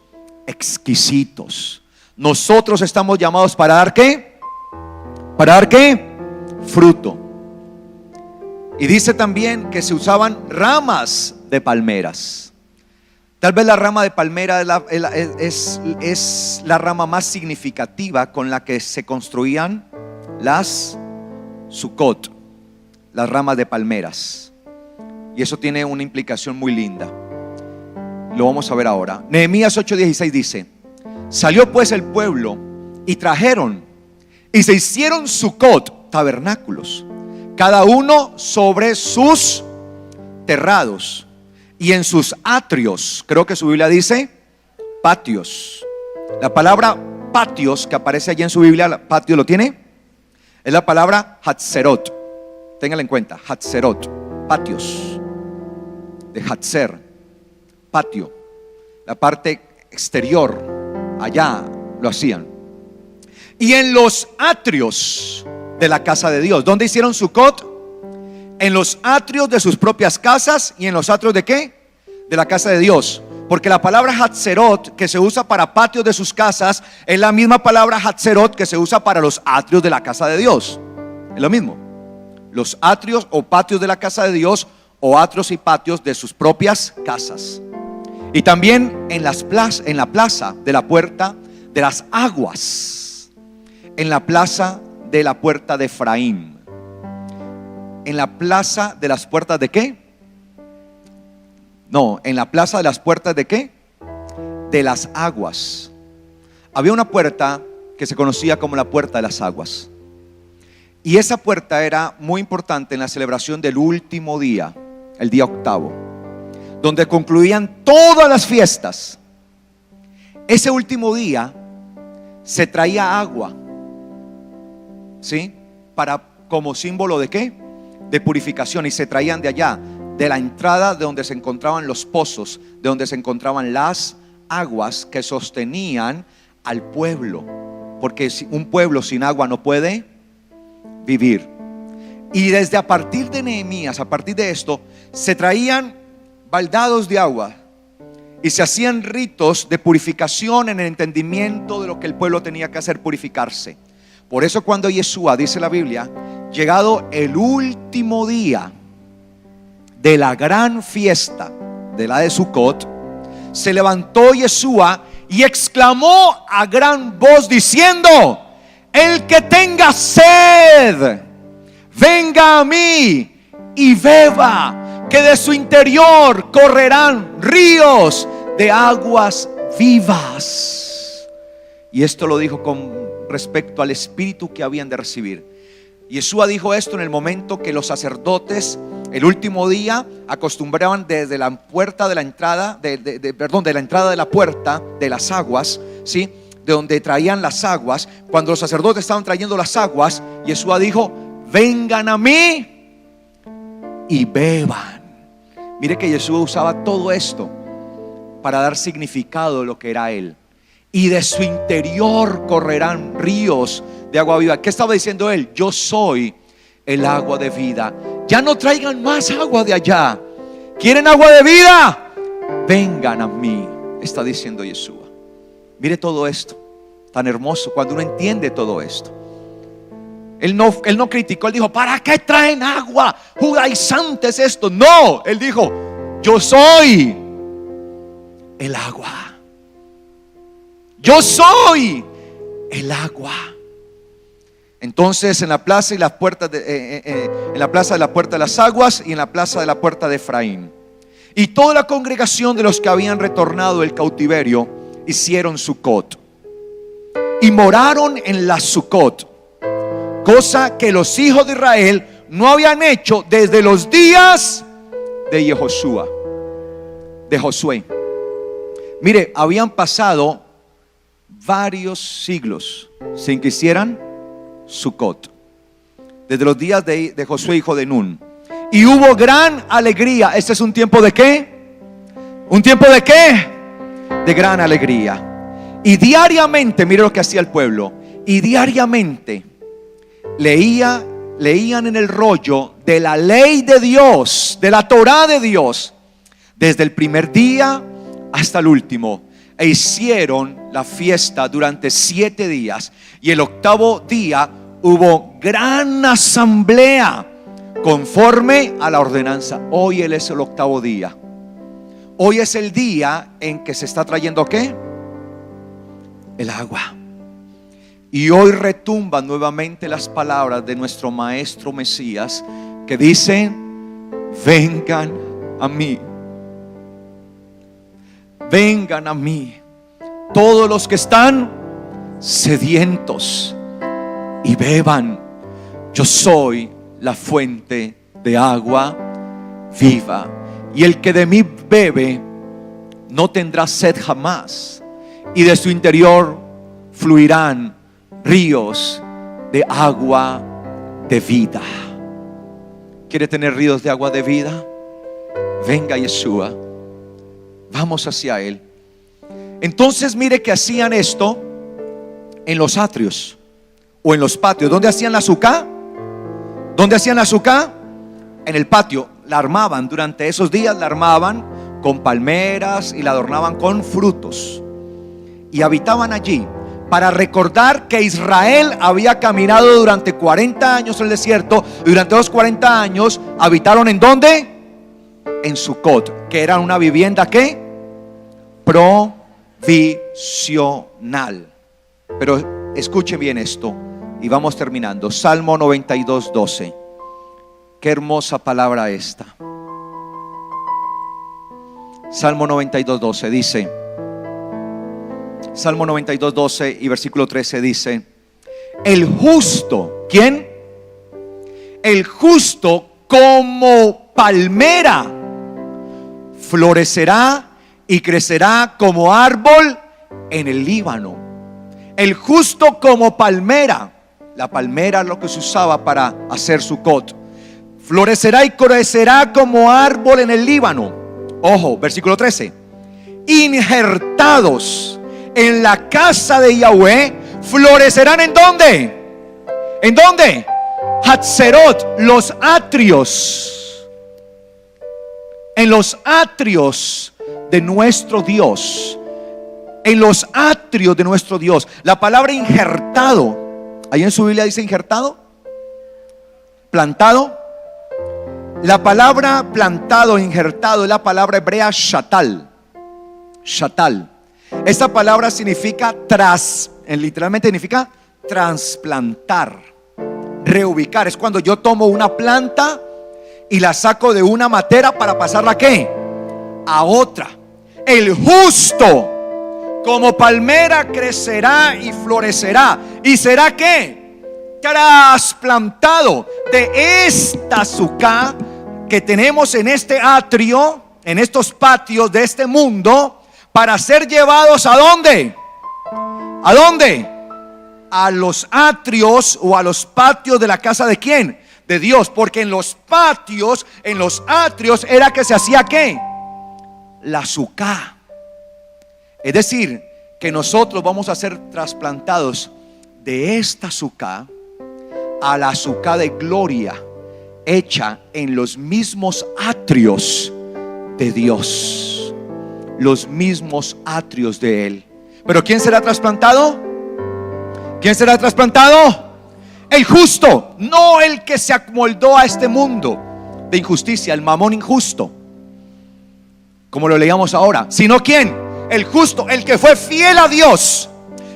exquisitos. Nosotros estamos llamados para dar ¿qué? ¿Para dar qué? Fruto. Y dice también que se usaban ramas de palmeras. Tal vez la rama de palmera es la rama más significativa con la que se construían las sucot, las ramas de palmeras. Y eso tiene una implicación muy linda. Lo vamos a ver ahora. Nehemías 8:16 dice: salió pues el pueblo y trajeron y se hicieron sucot, tabernáculos, cada uno sobre sus terrados y en sus atrios. Creo que su Biblia dice patios. La palabra patios que aparece allí en su Biblia, patio, ¿lo tiene? Es la palabra hatzerot. Téngala en cuenta, hatzerot, patios. De hatzer, patio. La parte exterior, allá lo hacían. Y en los atrios de la casa de Dios. ¿Dónde hicieron Sucot? En los atrios de sus propias casas. ¿Y en los atrios de qué? De la casa de Dios. Porque la palabra Hatzerot, que se usa para patios de sus casas, es la misma palabra Hatzerot que se usa para los atrios de la casa de Dios. Es lo mismo. Los atrios o patios de la casa de Dios, o atrios y patios de sus propias casas. Y también en la plaza de la puerta de las aguas, en la plaza de la puerta de Efraín, en la plaza de las puertas de ¿qué? No, en la plaza de las puertas de ¿qué? De las aguas. Había una puerta que se conocía como la puerta de las aguas, y esa puerta era muy importante en la celebración del último día, el día octavo, donde concluían todas las fiestas. Ese último día se traía agua, ¿sí? Como símbolo de ¿qué? De purificación. Y se traían de allá, de la entrada de donde se encontraban los pozos, de donde se encontraban las aguas que sostenían al pueblo porque un pueblo sin agua no puede vivir. Y desde a partir de Nehemías, a partir de esto, se traían baldados de agua y se hacían ritos de purificación en el entendimiento de lo que el pueblo tenía que hacer, purificarse. Por eso cuando Yeshua, dice la Biblia, llegado el último día de la gran fiesta, de la de Sucot, se levantó Yeshua y exclamó a gran voz diciendo: el que tenga sed, venga a mí y beba, que de su interior correrán ríos de aguas vivas. Y esto lo dijo con respecto al espíritu que habían de recibir. Yeshua dijo esto en el momento que los sacerdotes, el último día, acostumbraban desde la puerta de la entrada, de la entrada de la puerta de las aguas, ¿sí?, de donde traían las aguas. Cuando los sacerdotes estaban trayendo las aguas, Yeshua dijo: vengan a mí y beban. Mire que Yeshua usaba todo esto para dar significado de lo que era Él. Y de su interior correrán ríos de agua viva. ¿Qué estaba diciendo Él? Yo soy el agua de vida. Ya no traigan más agua de allá. ¿Quieren agua de vida? Vengan a mí, está diciendo Yeshua. Mire todo esto tan hermoso cuando uno entiende todo esto. Él no criticó, Él dijo: ¿para qué traen agua? Judaizantes esto. No, Él dijo: yo soy el agua. Yo soy el agua. Entonces en la plaza y las puertas en la plaza de la puerta de las aguas y en la plaza de la puerta de Efraín, y toda la congregación de los que habían retornado del cautiverio hicieron Sucot y moraron en la Sucot, cosa que los hijos de Israel no habían hecho desde los días de Josué. Mire, habían pasado varios siglos sin que hicieran Sucot, desde los días de Josué hijo de Nun, y hubo gran alegría. Este es un tiempo de ¿qué? ¿Un tiempo de qué? De gran alegría. Y diariamente, mire lo que hacía el pueblo, y diariamente leían en el rollo de la ley de Dios, de la Torá de Dios, desde el primer día hasta el último. E hicieron la fiesta durante 7 días. Y el 8º día hubo gran asamblea conforme a la ordenanza. Hoy es el 8º día. Hoy es el día en que se está trayendo ¿qué? El agua. Y hoy retumban nuevamente las palabras de nuestro maestro Mesías, que dicen: vengan a mí. Vengan a mí todos los que están sedientos y beban. Yo soy la fuente de agua viva, y el que de mí bebe no tendrá sed jamás, y de su interior fluirán ríos de agua de vida. ¿Quiere tener ríos de agua de vida? Venga Yeshua, vamos hacia Él. Entonces mire que hacían esto en los atrios o en los patios. ¿Dónde hacían la azúcar? ¿Dónde hacían la azúcar? En el patio. La armaban durante esos días, la armaban con palmeras y la adornaban con frutos, y habitaban allí para recordar que Israel había caminado durante 40 años en el desierto. Y durante los 40 años habitaron ¿en dónde? En Sucot, que era una vivienda ¿qué? Provisional. Pero escuche bien esto y vamos terminando. Salmo 92:12. Qué hermosa palabra esta. Salmo 92:12 dice, Salmo 92:12 y versículo 13 dice: el justo, ¿quién? El justo como palmera florecerá y crecerá como árbol en el Líbano. El justo como palmera. La palmera es lo que se usaba para hacer Sucot. Florecerá y crecerá como árbol en el Líbano. Ojo, versículo 13. Injertados en la casa de Yahweh Florecerán ¿en dónde? ¿En dónde? Hatzerot, los atrios. En los atrios de nuestro Dios. En los atrios de nuestro Dios. La palabra injertado, ahí en su Biblia dice injertado, plantado. La palabra plantado, injertado, es la palabra hebrea shatal. Shatal. Esta palabra significa literalmente significa trasplantar, reubicar. Es cuando yo tomo una planta y la saco de una matera para pasarla ¿a qué? A otra. El justo como palmera crecerá y florecerá. ¿Y será qué? Trasplantado de esta sucá que tenemos en este atrio, en estos patios de este mundo, para ser llevados ¿a dónde? ¿A dónde? A los atrios o a los patios de la casa ¿de quién? De Dios. Porque en los patios, en los atrios era que se hacía ¿qué? La sucá. Es decir, que nosotros vamos a ser trasplantados de esta sucá a la sucá de gloria, hecha en los mismos atrios de Dios, los mismos atrios de Él. Pero ¿quién será trasplantado? ¿Quién será trasplantado? El justo, no el que se amoldó a este mundo de injusticia, el mamón injusto, como lo leíamos ahora, sino ¿quién? El justo, el que fue fiel a Dios,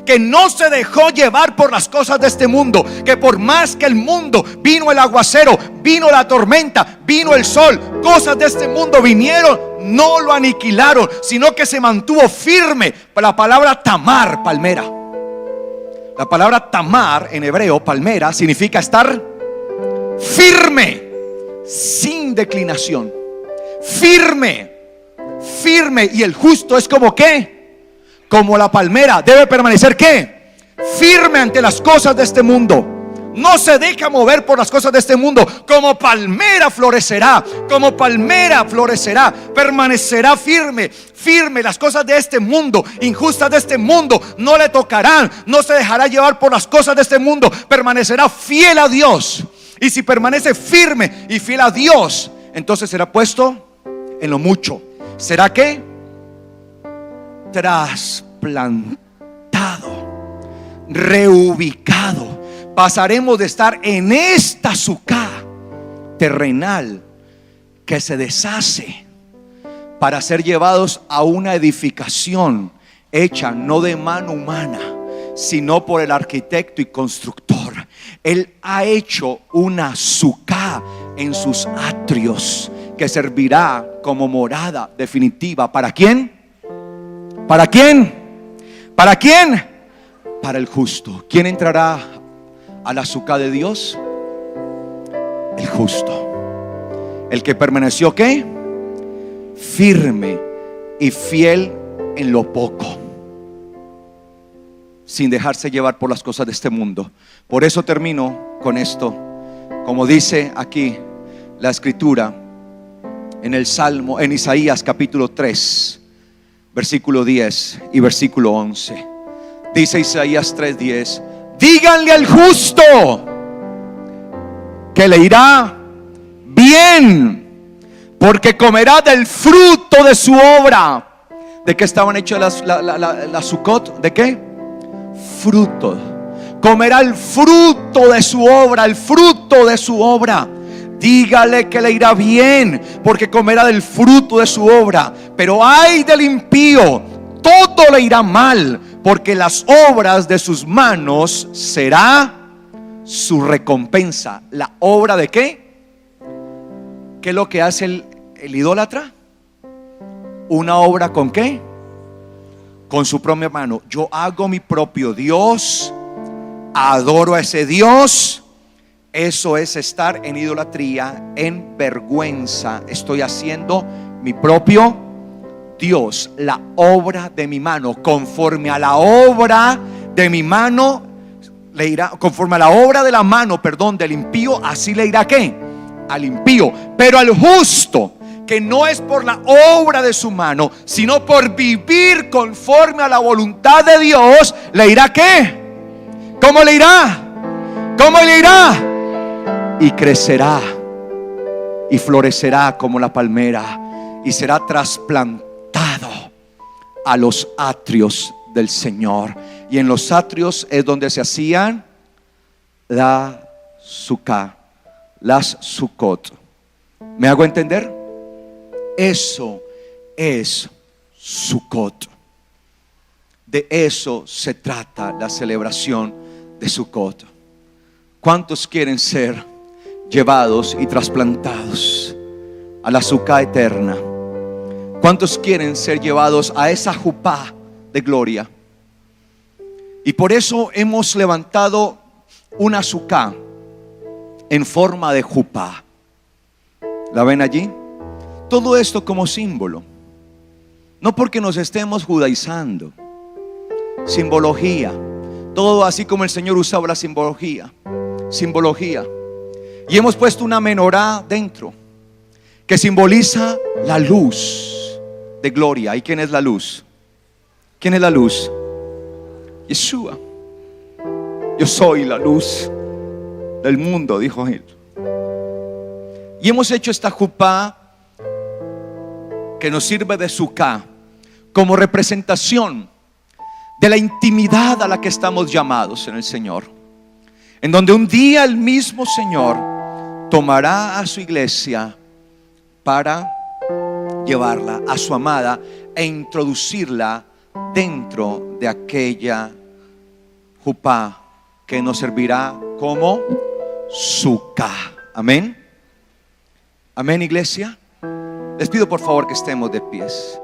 que no se dejó llevar por las cosas de este mundo, que por más que el mundo, vino el aguacero, vino la tormenta, vino el sol, cosas de este mundo vinieron, no lo aniquilaron, sino que se mantuvo firme. La palabra tamar, palmera. La palabra tamar en hebreo, palmera, significa estar firme, sin declinación. Firme, firme. Y el justo es como ¿qué? Como la palmera, debe permanecer ¿qué? Firme ante las cosas de este mundo. No se deja mover por las cosas de este mundo. Como palmera florecerá, como palmera florecerá, permanecerá firme, firme. Las cosas de este mundo, injustas de este mundo, no le tocarán. No se dejará llevar por las cosas de este mundo. Permanecerá fiel a Dios. Y si permanece firme y fiel a Dios, entonces será puesto en lo mucho. ¿Será qué? Trasplantado, reubicado. Pasaremos de estar en esta sucá terrenal que se deshace para ser llevados a una edificación hecha no de mano humana, sino por el arquitecto y constructor. Él ha hecho una sucá en sus atrios que servirá como morada definitiva. ¿Para quién? ¿Para quién? ¿Para quién? Para el justo. ¿Quién entrará a la sucá de Dios? El justo. El que permaneció ¿qué? Firme y fiel en lo poco, sin dejarse llevar por las cosas de este mundo. Por eso termino con esto. Como dice aquí la escritura en el Salmo, en Isaías capítulo 3, versículo 10 y versículo 11. Dice Isaías 3:10: díganle al justo que le irá bien, porque comerá del fruto de su obra. ¿De qué estaban hechas las Sukkot? ¿De qué? Fruto. Comerá el fruto de su obra, el fruto de su obra. Dígale que le irá bien, porque comerá del fruto de su obra. Pero ay del impío, todo le irá mal, porque las obras de sus manos será su recompensa. ¿La obra de qué? ¿Qué es lo que hace el idólatra? Una obra ¿con qué? Con su propia mano. Yo hago mi propio Dios, adoro a ese Dios. Eso es estar en idolatría, en vergüenza. Estoy haciendo mi propio Dios, la obra de mi mano. Conforme a la obra de mi mano le irá, conforme a la obra de la mano, perdón, del impío, así le irá ¿qué? Al impío. Pero al justo, que no es por la obra de su mano, sino por vivir conforme a la voluntad de Dios, le irá ¿qué? ¿Cómo le irá? ¿Cómo le irá? Y crecerá y florecerá como la palmera y será trasplantado a los atrios del Señor. Y en los atrios es donde se hacían la sukkah, las Sukkot. ¿Me hago entender? Eso es Sukkot. De eso se trata la celebración de Sukkot. ¿Cuántos quieren ser llevados y trasplantados a la Sukkah eterna? ¿Cuántos quieren ser llevados a esa jupá de gloria? Y por eso hemos levantado una Sukkah en forma de jupá. ¿La ven allí? Todo esto como símbolo. No porque nos estemos judaizando. Simbología. Todo así como el Señor usaba la simbología. Simbología. Y hemos puesto una menorá dentro que simboliza la luz de gloria. ¿Y quién es la luz? ¿Quién es la luz? Yeshua. Yo soy la luz del mundo, dijo él. Y hemos hecho esta jupá que nos sirve de sukkah como representación de la intimidad a la que estamos llamados en el Señor, en donde un día el mismo Señor tomará a su iglesia para llevarla a su amada e introducirla dentro de aquella jupá que nos servirá como sukkah. Amén. Amén, iglesia. Les pido por favor que estemos de pies.